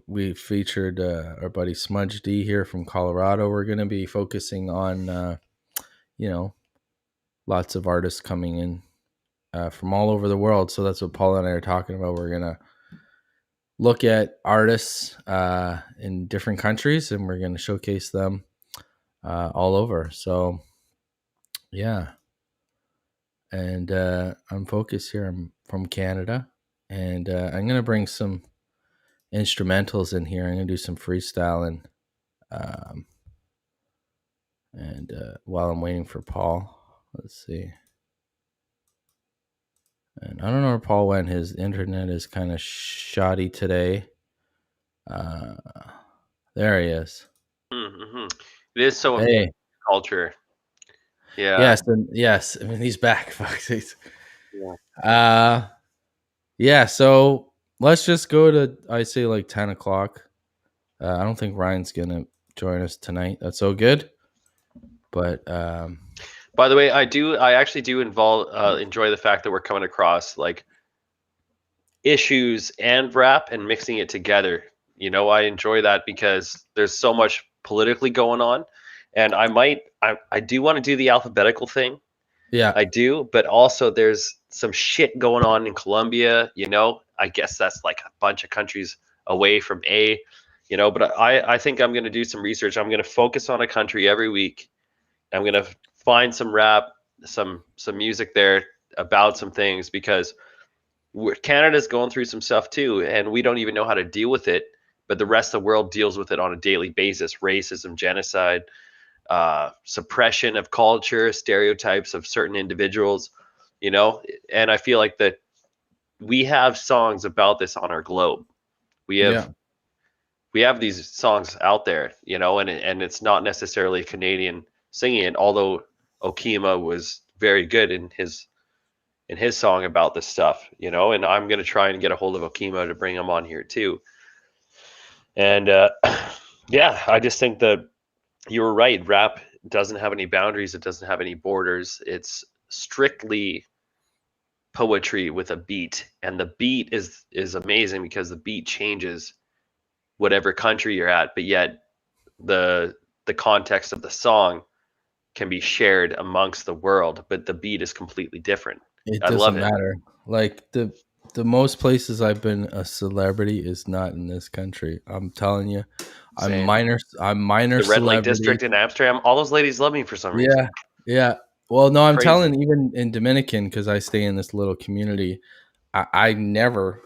We featured our buddy Smudge D here from Colorado. We're gonna be focusing on, lots of artists coming in from all over the world. So that's what Paul and I are talking about. We're gonna look at artists in different countries, and we're gonna showcase them all over. So yeah, and I'm focused here. I'm from Canada, and I'm gonna bring some instrumentals in here. I'm gonna do some freestyling, and while I'm waiting for Paul, let's see. And I don't know where Paul went. His internet is kind of shoddy today. There he is. Mm-hmm. It is so Hey, culture. Yeah. yes. I mean, he's back, folks. Yeah. Yeah. So let's just go to, I say, like 10 o'clock. I don't think Ryan's gonna join us tonight. That's so good. But By the way, I actually do enjoy the fact that we're coming across like issues and rap and mixing it together. I enjoy that because there's so much politically going on, and I do want to do the alphabetical thing. yeah, I do, but also there's some shit going on in Colombia. I guess that's like a bunch of countries away from A. But I think I'm going to do some research. I'm going to focus on a country every week. I'm going to find some rap, some music there about some things, because Canada's going through some stuff too, and we don't even know how to deal with it, but the rest of the world deals with it on a daily basis: racism, genocide, suppression of culture, stereotypes of certain individuals, and I feel like that we have songs about this on our globe. We have these songs out there, and it's not necessarily Canadian singing it, although Okima was very good in his song about this stuff, and I'm going to try and get a hold of Okima to bring him on here too. And yeah, I just think that you were right. Rap doesn't have any boundaries. It doesn't have any borders. It's strictly poetry with a beat, and the beat is amazing because the beat changes whatever country you're at, but yet the context of the song can be shared amongst the world, but the beat is completely different. it I love doesn't it. matter. Like the most places I've been a celebrity is not in this country. I'm telling you, Same. I'm minor The Red Lake celebrity. District in Amsterdam, all those ladies love me for some reason. Yeah. Well, no, I'm Crazy. telling, even in Dominican, because I stay in this little community, I never,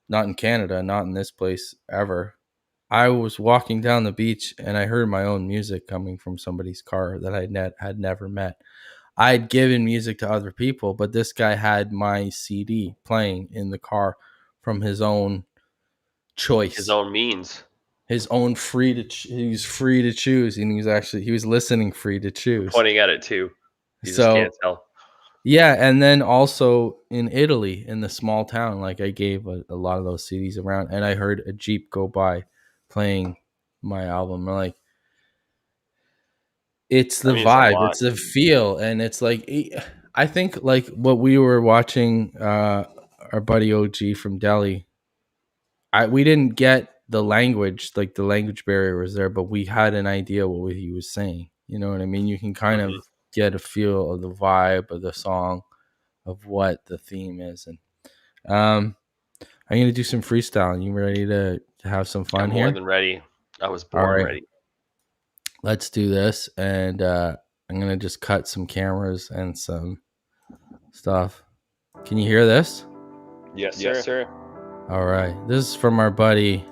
not in Canada, not in this place ever. I was walking down the beach and I heard my own music coming from somebody's car that I had never met. I'd given music to other people, but this guy had my CD playing in the car from his own choice, His own means. his own he was free to choose, and he was listening free to choose. Pointing at it too. You So just can't tell. Yeah, and then also in Italy, in the small town, like I gave a lot of those CDs around, and I heard a Jeep go by playing my album. I'm like, it's the I mean, it's a vibe, lot. it's the feel, and it's like I think like what we were watching, our buddy OG from Delhi. We didn't get the language, like the language barrier was there, but we had an idea what he was saying. You know what I mean? You can kind of get a feel of the vibe of the song, of what the theme is, and I'm gonna do some freestyle. You ready to have some fun I'm here? more than ready. I was born All right. ready. Let's do this, and I'm gonna just cut some cameras and some stuff. Can you hear this? Yes, sir. All right, this is from our buddy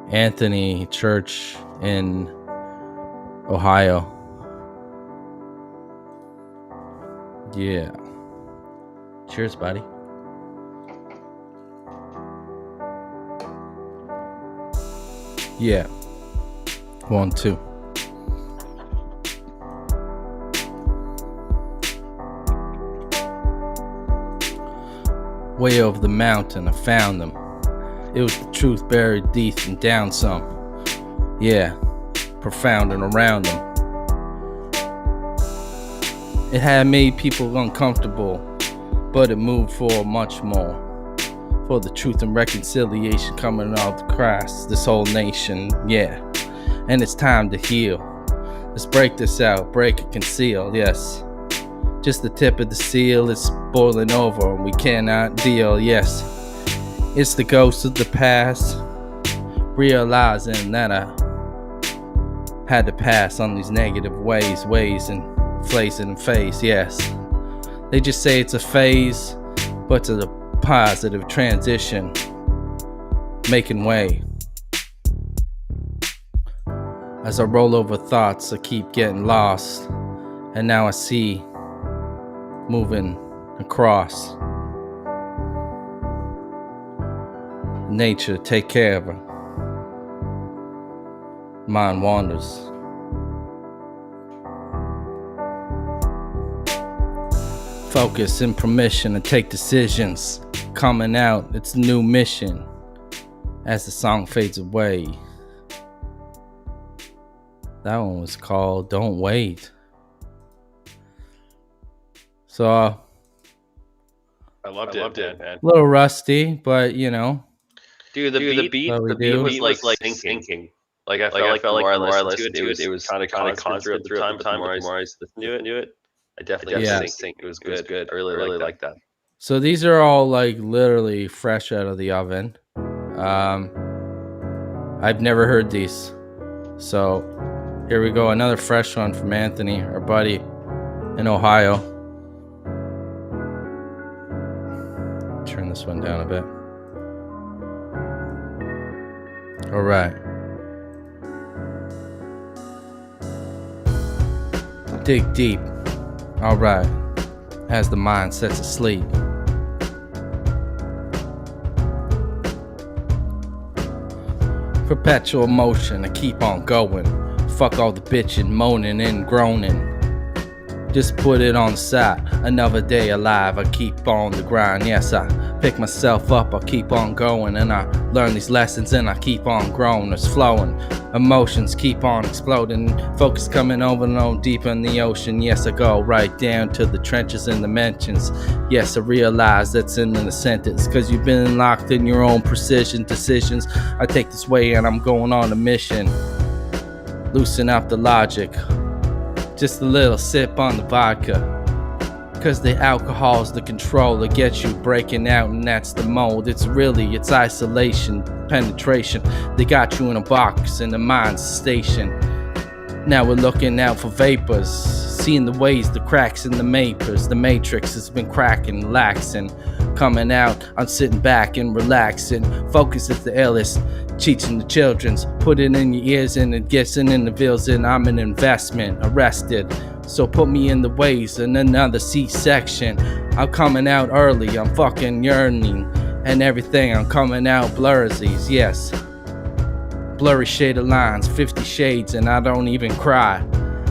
Anthony Church in Ohio. Yeah. Cheers, buddy. Yeah. 1, 2. Way over the mountain, I found them. It was the truth buried deep and down some. Yeah, profound and around them. It had made people uncomfortable, but it moved forward much more. For the truth and reconciliation coming out across this whole nation, yeah. And it's time to heal. Let's break this out, break it, conceal, yes. Just the tip of the seal, it's boiling over and we cannot deal, yes. It's the ghost of the past, realizing that I had to pass on these negative ways and place it in face, yes. They just say it's a phase, but to the positive transition, making way. As I roll over thoughts, I keep getting lost, and now I see moving across. Nature, take care of her. Mind wanders. Focus and permission to take decisions. Coming out, it's a new mission. As the song fades away. That one was called Don't Wait. So, I loved it, man. A little rusty, but you know. Dude, the beat was like sinking. Like I felt like the more I listened to it was kind of constant throughout the time. But the more I listened to it, I definitely synced. It was good. I really like that. So these are all like literally fresh out of the oven. I've never heard these. So here we go, another fresh one from Anthony, our buddy in Ohio. Turn this one down a bit. All right. Dig deep. All right. As the mind sets asleep. Perpetual motion, I keep on going. Fuck all the bitching, moaning and groaning. Just put it on the side. Another day alive, I keep on the grind. Yes, I pick myself up, I keep on going. And I learn these lessons and I keep on growing. It's flowing. Emotions keep on exploding. Focus coming over and on deep in the ocean. Yes, I go right down to the trenches and the mentions. Yes, I realize that's in the sentence. Cause you've been locked in your own precision decisions. I take this way and I'm going on a mission. Loosen up the logic. Just a little sip on the vodka. Cause the alcohol's the control that gets you breaking out, and that's the mold. It's isolation, penetration. They got you in a box in the mind's station. Now we're looking out for vapors, seeing the ways, the cracks in the mapers. The matrix has been cracking, laxing. Coming out, I'm sitting back and relaxing. Focus is the illest, teaching the children's. Put it in your ears and it gets in the bills, and I'm an investment, arrested. So put me in the ways in another C-section. I'm coming out early, I'm fucking yearning. And everything, I'm coming out blursies, yes. Blurry shade of lines, 50 shades, and I don't even cry.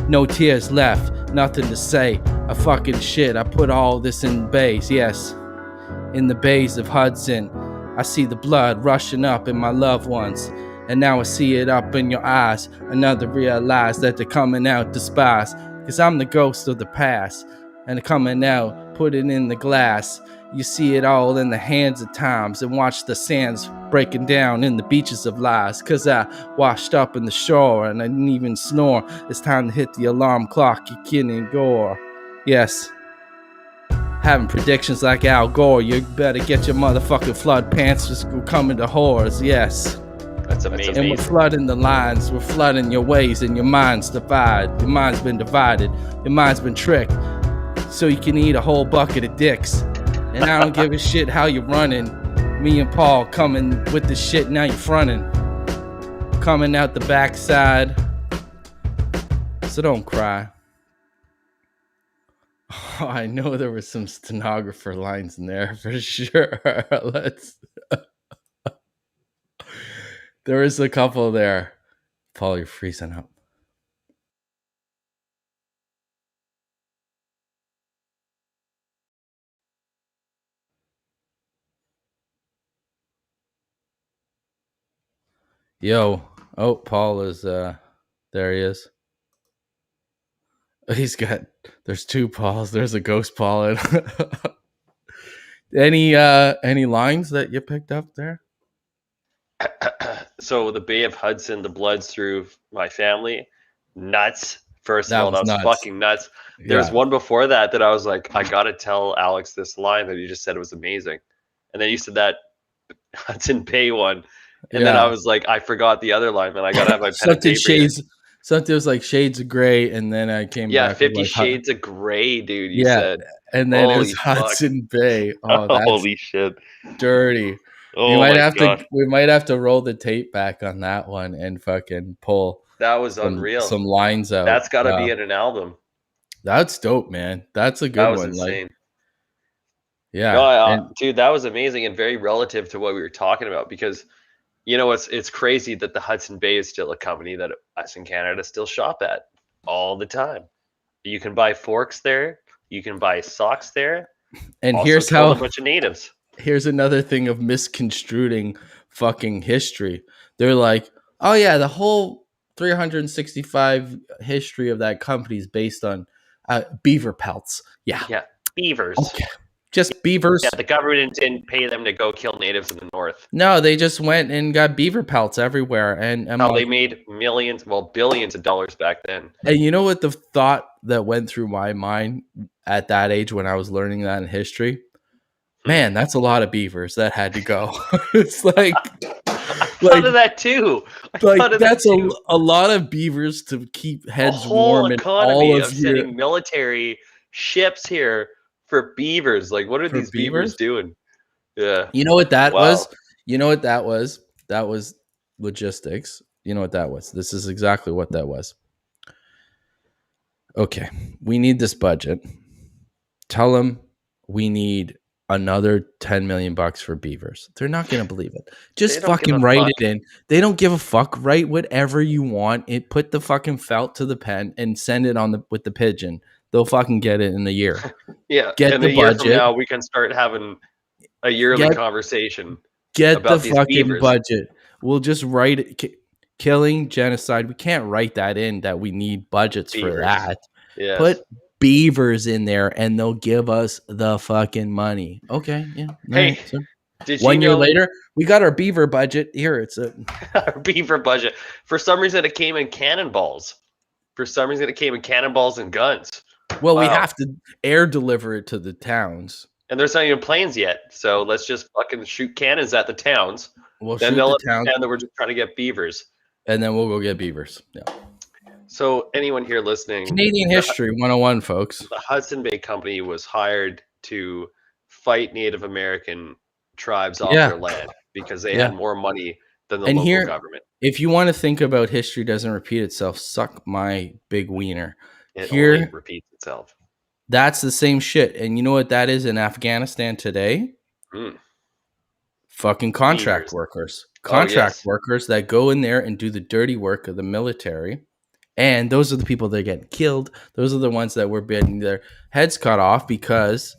No tears left, nothing to say. A fucking shit. I put all this in bays, yes. In the bays of Hudson. I see the blood rushing up in my loved ones. And now I see it up in your eyes. Another realize that they're coming out despised. Cause I'm the ghost of the past. And coming out, put it in the glass. You see it all in the hands of times. And watch the sands breaking down in the beaches of lies. Cause I washed up in the shore and I didn't even snore. It's time to hit the alarm clock, you kid and gore. Yes. Having predictions like Al Gore. You better get your motherfucking flood pants, just coming to whores, yes. That's amazing. And we're flooding the lines, we're flooding your ways, and your mind's divided. Your mind's been divided, your mind's been tricked. So you can eat a whole bucket of dicks. And I don't give a shit how you're running. Me and Paul coming with the shit, now you're fronting. Coming out the backside. So don't cry. Oh, I know there were some stenographer lines in there for sure. There was a couple there. Paul, you're freezing up. Yo. Oh, Paul is there he is. There's two Pauls. There's a ghost Paul. Any lines that you picked up there? So the Bay of Hudson, the blood's through my family. Nuts. First That of all, that was was nuts. fucking nuts. There's Yeah. one before that I was like, I gotta tell Alex this line that you just said was amazing. And then you said that Hudson Bay one. And then Yeah. I was like, I forgot the other line, man. I gotta have my pen and Something paper here. something was like shades of gray, and then I came Yeah, back with 50 like, Shades of Gray, dude. You Yeah, said. and then it Holy was fuck. Hudson Bay. Oh, that's Holy shit. dirty. Oh we might my have God. we might have to roll the tape back on that one and fucking pull That was unreal. some lines out. That's gotta be in an album. That's dope, man. That's a good That was one. insane. Yeah. No, and- dude, that was amazing and very relative to what we were talking about because, you know, it's crazy that the Hudson Bay is still a company that us in Canada still shop at all the time. You can buy forks there. You can buy socks there. and Also here's killed how a bunch of natives. here's another thing of misconstruing fucking history. They're like, oh yeah, the whole 365 history of that company is based on beaver pelts. Yeah. Yeah, beavers. Okay. Just beavers. Yeah, the government didn't pay them to go kill natives in the north. No, they just went and got beaver pelts everywhere. And I'm No, like, they made millions, well, billions of dollars back then. and you know what the thought that went through my mind at that age when I was learning that in history? Man, that's a lot of beavers that had to go. It's like, I thought of that too. I thought like of that's that too. a lot of beavers to keep A heads whole warm and economy all of of your. sending military ships here for beavers. Like, what are For these beavers beavers? doing? Yeah. You know what that Wow. was? You know what that was? That was logistics. You know what that was? This is exactly what that was. Okay, we need this budget. Tell them we need another 10 million bucks for beavers. They're not going to believe it. Just They don't give fucking a write fuck. it in. They don't give a fuck. Write whatever you want. It put the fucking felt to the pen and send it on with the pigeon. They'll fucking get it in a year. Yeah. Get and the a year from budget. now, we can start having a yearly Get- conversation. Get about the these fucking beavers. budget. We'll just write it. Killing, genocide. We can't write that in that we need budgets for Beavers. that. Yeah. Put beavers in there and they'll give us the fucking money. Okay, yeah. Hey, Alright, so Did you 1 year know later, we got our beaver budget. Here, it's a our beaver budget? For some reason, it came in cannonballs. For some reason, it came in cannonballs and guns. well, we Wow. have to air deliver it to the towns. And there's not even planes yet. So let's just fucking shoot cannons at the towns. We'll Then shoot they'll the towns, understand that we're just trying to get beavers. and then we'll go get beavers. Yeah. So anyone here listening, Canadian history 101, folks. the Hudson Bay Company was hired to fight Native American tribes off Yeah. their land because they Yeah. had more money than the And local here- government. If you want to think about history doesn't repeat itself, suck my big wiener. It Here- only repeats itself. That's the same shit. And you know what that is in Afghanistan today? Mm. Fucking contract Beavers. workers. Oh, Contract yes. workers that go in there and do the dirty work of the military And those are the people that are getting killed. Those are the ones that were getting their heads cut off because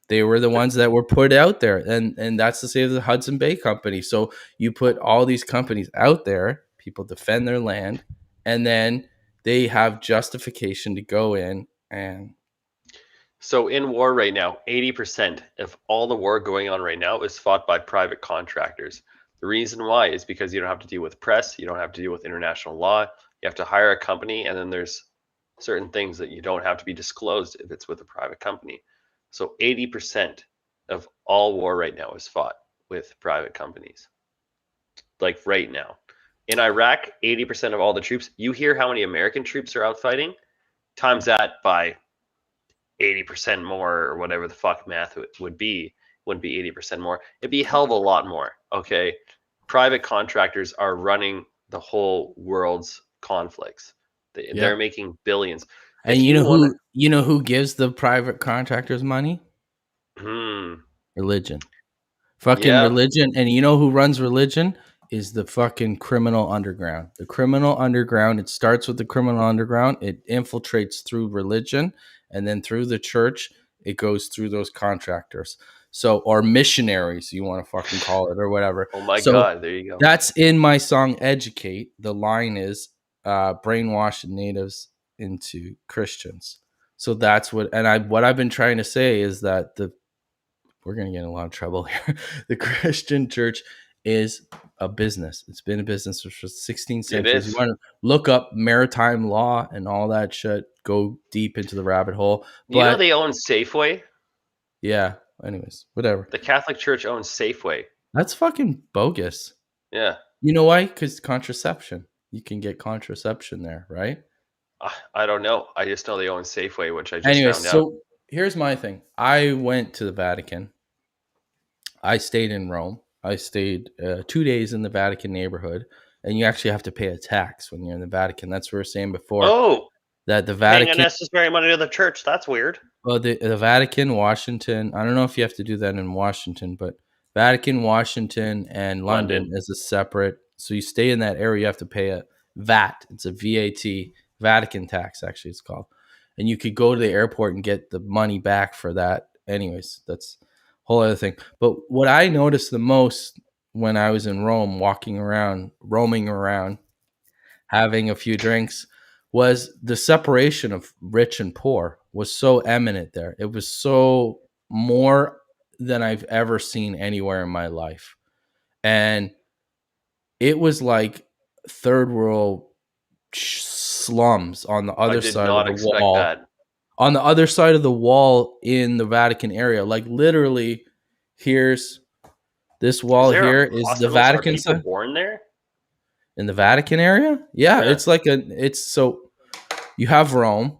they were the ones that were put out there. And that's the same as the Hudson Bay Company. So you put all these companies out there, people defend their land, and then they have justification to go in and So in war right now, 80% of all the war going on right now is fought by private contractors. The reason why is because you don't have to deal with press, you don't have to deal with international law, you have to hire a company, and then there's certain things that you don't have to be disclosed if it's with a private company. So 80% of all war right now is fought with private companies. Like right now. In Iraq, 80% of all the troops, you hear how many American troops are out fighting? Times that by 80% more or whatever the fuck math would be. Wouldn't be 80% more. It'd be a hell of a lot more. Okay. Private contractors are running the whole world's conflicts. They're making billions. And you know who gives the private contractors money? Religion. Fucking religion. And you know who runs religion? Is the fucking criminal underground. The criminal underground, it starts with the criminal underground. It infiltrates through religion, and then through the church, it goes through those contractors. So, or missionaries, you want to fucking call it, or whatever. Oh my God, there you go. That's in my song Educate. The line is brainwash natives into Christians. So that's what I've been trying to say is that we're going to get in a lot of trouble here. The Christian church is a business. It's been a business for 16 centuries. You want to look up maritime law and all that shit, go deep into the rabbit hole. But, you know they own Safeway? Yeah. Anyways, whatever. The Catholic Church owns Safeway. That's fucking bogus. Yeah. You know why? Because contraception. You can get contraception there, right? I don't know. I just know they own Safeway, which I just found out. So here's my thing. I went to the Vatican. I stayed in Rome. I stayed 2 days in the Vatican neighborhood, and you actually have to pay a tax when you're in the Vatican. That's what we were saying before. Oh, that the Vatican paying unnecessary money to the church. That's weird. Well, the Vatican, Washington. I don't know if you have to do that in Washington, but Vatican, Washington, and London is a separate. So you stay in that area, you have to pay a VAT. It's a VAT, Vatican tax, actually, it's called. And you could go to the airport and get the money back for that. Anyways, that's whole other thing. But what I noticed the most when I was in Rome, roaming around, having a few drinks, was the separation of rich and poor was so eminent there. It was so more than I've ever seen anywhere in my life. And it was like third world slums on the other side of the wall. On the other side of the wall in the Vatican area, like literally, here's this wall here is the Vatican. Are people born there in the Vatican area? Yeah. It's like so you have Rome.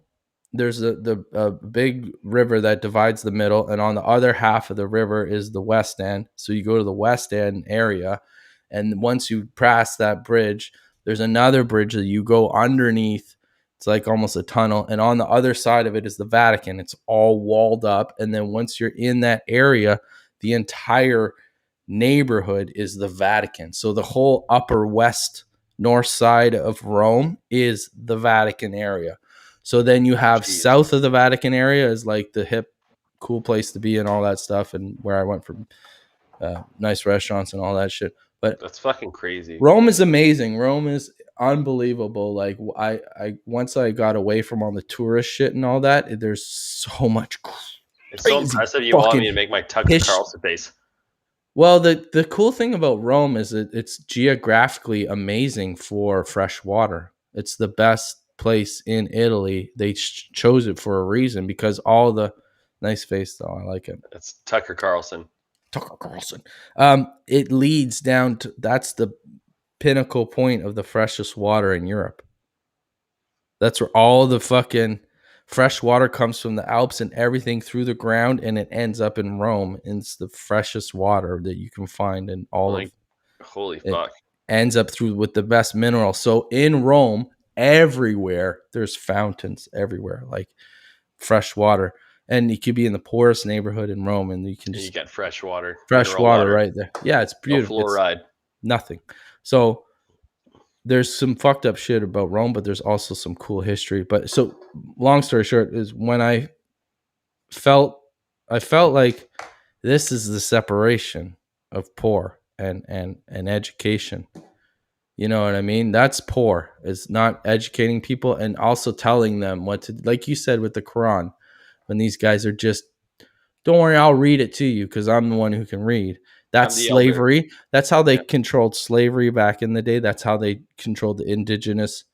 There's a big river that divides the middle, and on the other half of the river is the West End. So you go to the West End area, and once you pass that bridge, there's another bridge that you go underneath. It's like almost a tunnel. And on the other side of it is the Vatican. It's all walled up. And then once you're in that area, the entire neighborhood is the Vatican. So the whole upper west, north side of Rome is the Vatican area. So then you have south of the Vatican area is like the hip, cool place to be and all that stuff. And where I went for nice restaurants and all that shit. But that's fucking crazy. Rome is amazing. Rome is unbelievable. Like I once I got away from all the tourist shit and all that, there's so much. It's so impressive. You want me to make my Tucker Carlson face. Well, the cool thing about Rome is it's geographically amazing for fresh water. It's the best place in Italy. They chose it for a reason because all the nice face though. I like it. It's Tucker Carlson. Tucker Carlson. It leads down to that's the pinnacle point of the freshest water in Europe. That's where all the fucking fresh water comes from the Alps and everything through the ground, and it ends up in Rome. And it's the freshest water that you can find in all of. Holy fuck! Ends up through with the best minerals. So in Rome, everywhere there's fountains everywhere, like fresh water. And you could be in the poorest neighborhood in Rome, and you can just get fresh water. Fresh water right there. Yeah, it's beautiful. No fluoride. Nothing. So there's some fucked up shit about Rome, but there's also some cool history. But so long story short is when I felt like this is the separation of poor and education. You know what I mean? That's poor. It's not educating people and also telling them what to, like you said with the Quran, when these guys are just, don't worry, I'll read it to you because I'm the one who can read. That's slavery. Elder. That's how they controlled slavery back in the day. That's how they controlled the indigenous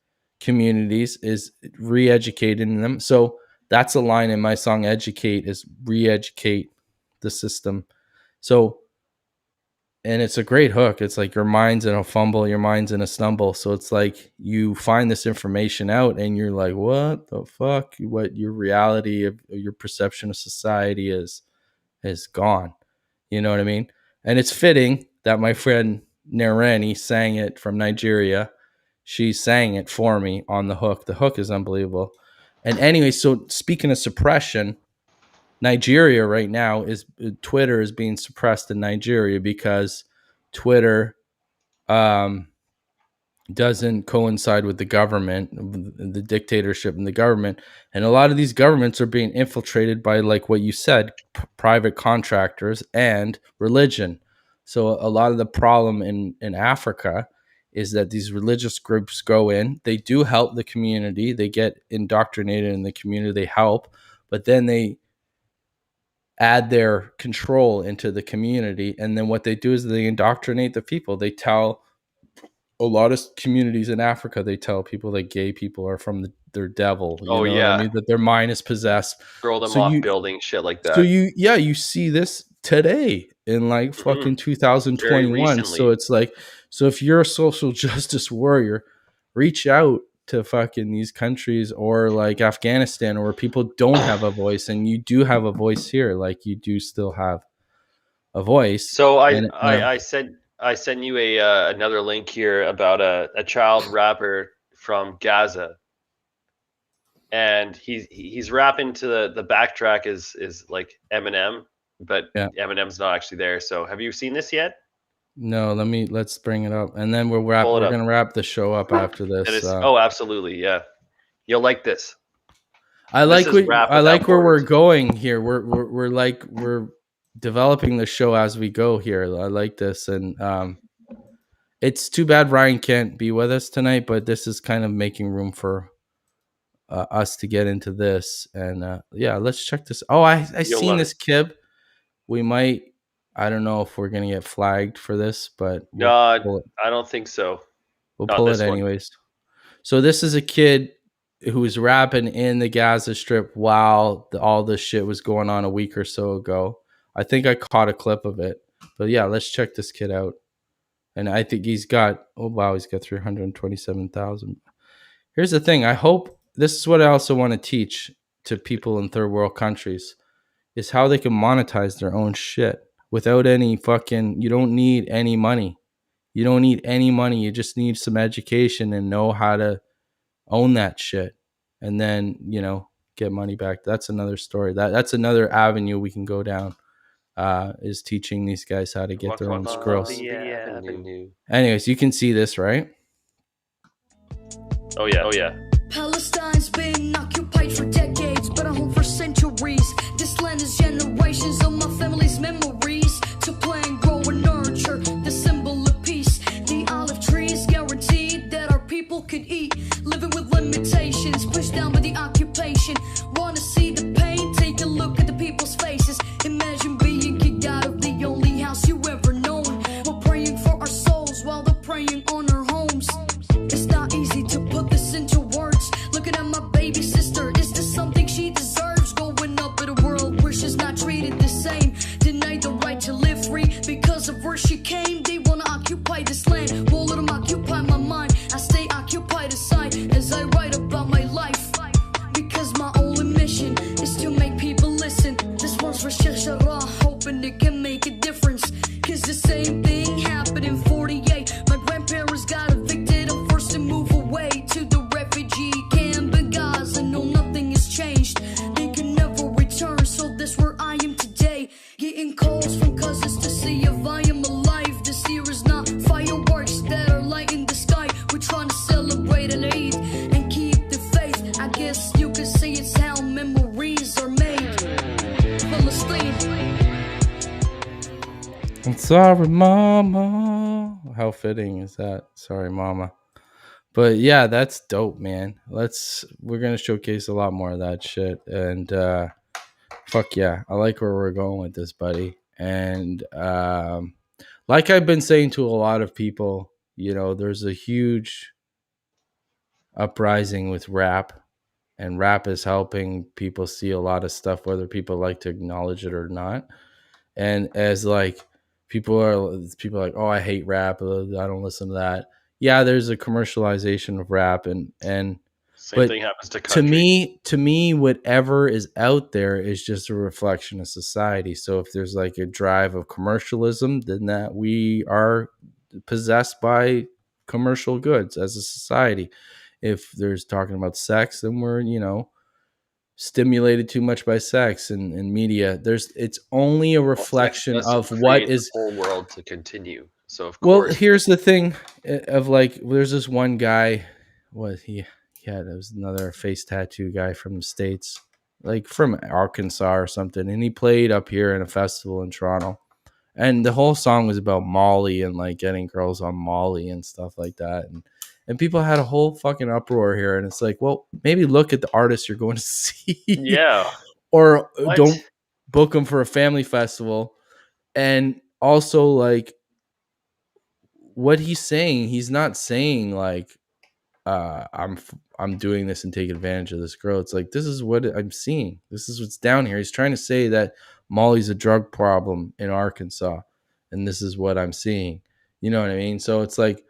communities, is re-educating them. So that's a line in my song, Educate, is re-educate the system. So, and it's a great hook. It's like your mind's in a fumble, your mind's in a stumble. So it's like you find this information out and you're like, what the fuck? What your reality of your perception of society is gone. You know what I mean? And it's fitting that my friend Nareni sang it from Nigeria. She sang it for me on the hook. The hook is unbelievable. And anyway, so speaking of suppression, Nigeria right now is Twitter is being suppressed in Nigeria because Twitter doesn't coincide with the government, the dictatorship and the government. And a lot of these governments are being infiltrated by, like what you said, private contractors and religion. So a lot of the problem in Africa is that these religious groups go in, they do help the community, they get indoctrinated in the community, they help, but then they add their control into the community. And then what they do is they indoctrinate the people. They tell a lot of communities in Africa, they tell people that gay people are from their devil. You know what I mean? That their mind is possessed. Throw them off buildings, shit like that. So you see this today in like fucking 2021. So it's like, so if you're a social justice warrior, reach out to fucking these countries or like Afghanistan, where people don't have a voice, and you do have a voice here. Like you do still have a voice. So I sent you another link here about a child rapper from Gaza, and he's rapping to the backtrack is like Eminem, but Eminem's not actually there. So have you seen this yet? No, let's bring it up, and then we're gonna wrap the show up after this. Oh, absolutely, yeah. You'll like this. I like where we're going here. We're developing the show as we go here. I like this, and it's too bad Ryan can't be with us tonight, but this is kind of making room for us to get into this. And let's check this. Oh, I seen this, Kib. We might. I don't know if we're gonna get flagged for this, but I don't think so. We'll pull it anyways. So this is a kid who was rapping in the Gaza Strip while all this shit was going on a week or so ago. I think I caught a clip of it, but yeah, let's check this kid out. And I think he's got 327,000. Here's the thing. I hope this is what I also want to teach to people in third world countries, is how they can monetize their own shit without any fucking, you don't need any money. You don't need any money. You just need some education and know how to own that shit. And then, get money back. That's another story. That's another avenue we can go down, is teaching these guys how to get their own squirrels. Anyways, you can see this, right? Oh yeah. Palestine's been occupied for decades, but a home for centuries. This land is generations of my family's memories. To plant, grow, and nurture the symbol of peace. The olive trees guaranteed that our people could eat. Living with limitations, pushed down by the occupation. Wanna see the pain? Take a look at the people's faces. Imagine being kicked out of the only house you ever known. We're praying for our souls while they're praying on our homes. It's not easy to put this into words. Looking at my baby sister, is this something she deserves? Growing up in a world where she's not treated the same, denied the right to live free because of where she came. They wanna occupy this land, won't let them occupy my mind. I stay occupied aside as I write about my life, because my only mission is to make people listen. This one's for Sheikh Jarrah, hoping it can make a difference. Cause the same thing happened in 48. My grandparents got evicted and forced to move away to the refugee camp in Gaza. No, nothing has changed. They can never return, so that's where I am today. Getting calls from cousins to see if I am alive. This year is not fireworks that are lighting the sky. We try I'm sorry, mama. How fitting is that? Sorry, mama. But yeah, that's dope, man. We're gonna showcase a lot more of that shit. And fuck yeah. I like where we're going with this, buddy. And like I've been saying to a lot of people, there's a huge uprising with rap, and rap is helping people see a lot of stuff, whether people like to acknowledge it or not. And as like people are like, oh, I hate rap, I don't listen to that. Yeah, there's a commercialization of rap, and Same but thing happens to country. to me, whatever is out there is just a reflection of society. So if there's like a drive of commercialism, then that we are possessed by commercial goods as a society. If there's talking about sex, then we're, stimulated too much by sex and media. It's only a reflection Sex doesn't of what create is the whole world to continue. So of well, course, here's the thing of like, there's this one guy, what he had, it was another face tattoo guy from the States, like from Arkansas or something. And he played up here in a festival in Toronto. And the whole song was about Molly and like getting girls on Molly and stuff like that. And people had a whole fucking uproar here. And it's like, well, maybe look at the artists you're going to see. yeah. Or What? don't book them for a family festival. And also, like, what he's saying, he's not saying like, I'm doing this and taking advantage of this girl. It's like, this is what I'm seeing. This is what's down here. He's trying to say that Molly's a drug problem in Arkansas, and this is what I'm seeing. You know what I mean? So it's like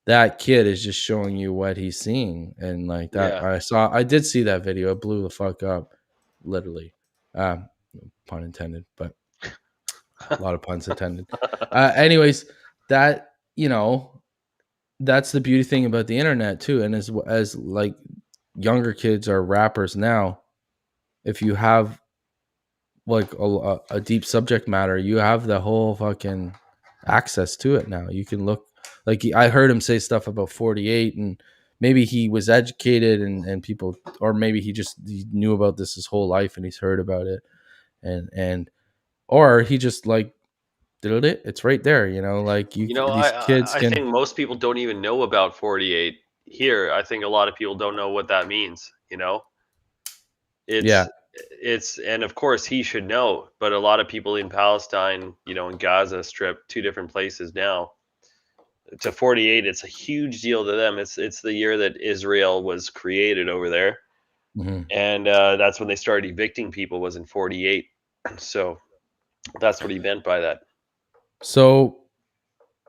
that kid is just showing you what he's seeing, and like that, Yeah. I did see that video. It blew the fuck up, literally. Pun intended, but a lot of puns intended. Anyways, that that's the beauty thing about the internet too. And as like younger kids are rappers now, if you have like a deep subject matter, you have the whole fucking access to it now. You can look, like, I heard him say stuff about 48, and maybe he was educated and people, or maybe he knew about this his whole life and he's heard about it, and or he just like did it. It's right there, like these kids I can. think most people don't even know about 48 here. I think a lot of people don't know what that means. It's Yeah. and of course he should know, but a lot of people in Palestine, in Gaza Strip, two different places now. To 48, it's a huge deal to them. It's the year that Israel was created over there, and that's when they started evicting people. Was in 48, so that's what he meant by that. So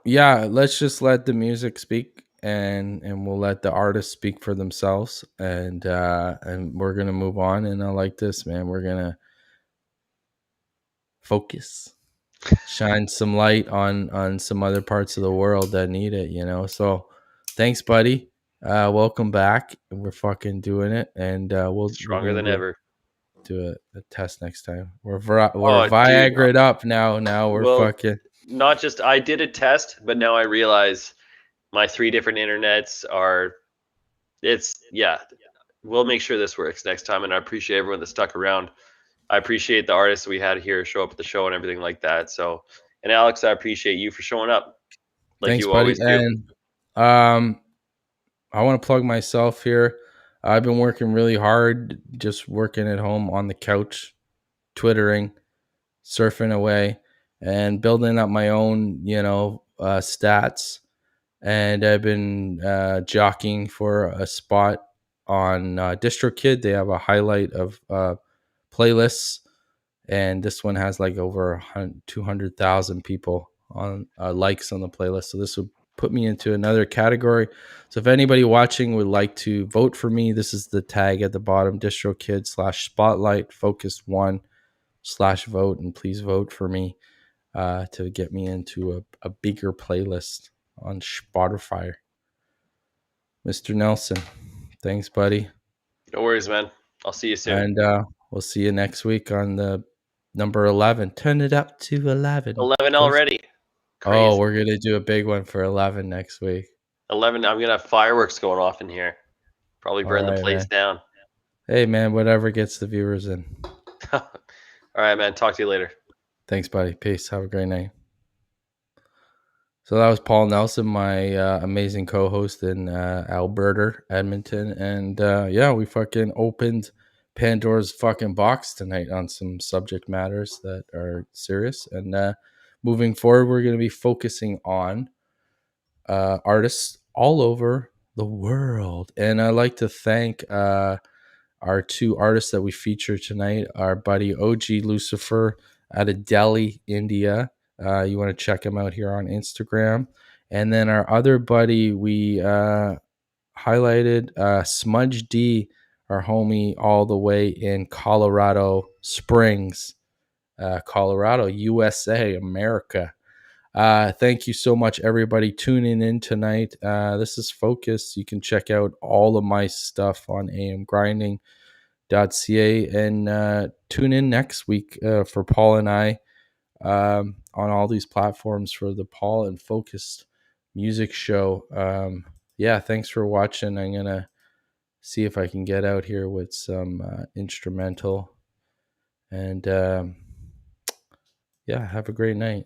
yeah, let's just let the music speak, and we'll let the artists speak for themselves, and we're gonna move on. And I like this, man. We're gonna focus, shine some light on some other parts of the world that need it, so thanks, buddy. Welcome back. We're fucking doing it, and we'll Stronger than ever. Do a test next time. We're Viagra'd up now. We're fucking. Not just I did a test, but now I realize my 3 different internets are. We'll make sure this works next time, and I appreciate everyone that stuck around. I appreciate the artists we had here show up at the show and everything like that. So, and Alex, I appreciate you for showing up. Like Thanks, you buddy. always do. And I want to plug myself here. I've been working really hard, just working at home on the couch, twittering, surfing away, and building up my own, stats. And I've been jockeying for a spot on DistroKid. They have a highlight of playlists, and this one has like over 200,000 people on likes on the playlist. So this would put me into another category. So if anybody watching would like to vote for me, this is the tag at the bottom: DistroKid/spotlight focus 1/vote, and please vote for me to get me into a bigger playlist on Spotify. Mr. Nelson, thanks, buddy. No worries, man. I'll see you soon. And we'll see you next week on the number 11. Turn it up to 11. 11 already. Crazy. Oh, we're going to do a big one for 11 next week. 11. I'm going to have fireworks going off in here. Probably burn the place down. Hey, man, whatever gets the viewers in. All right, man. Talk to you later. Thanks, buddy. Peace. Have a great night. So that was Paul Nelson, my amazing co-host in Alberta, Edmonton, and yeah, we fucking opened Pandora's fucking box tonight on some subject matters that are serious. And moving forward, we're going to be focusing on artists all over the world. And I'd like to thank our two artists that we feature tonight, our buddy OG Lucifer out of Delhi, India. You want to check him out here on Instagram. And then our other buddy, we highlighted Smudge D, our homie all the way in Colorado Springs, Colorado, USA, America. Thank you so much, everybody, tuning in tonight. This is Focus. You can check out all of my stuff on amgrinding.ca and tune in next week for Paul and I on all these platforms for the Paul and Focus music show. Yeah, thanks for watching. I'm going to see if I can get out here with some instrumental. And yeah, have a great night.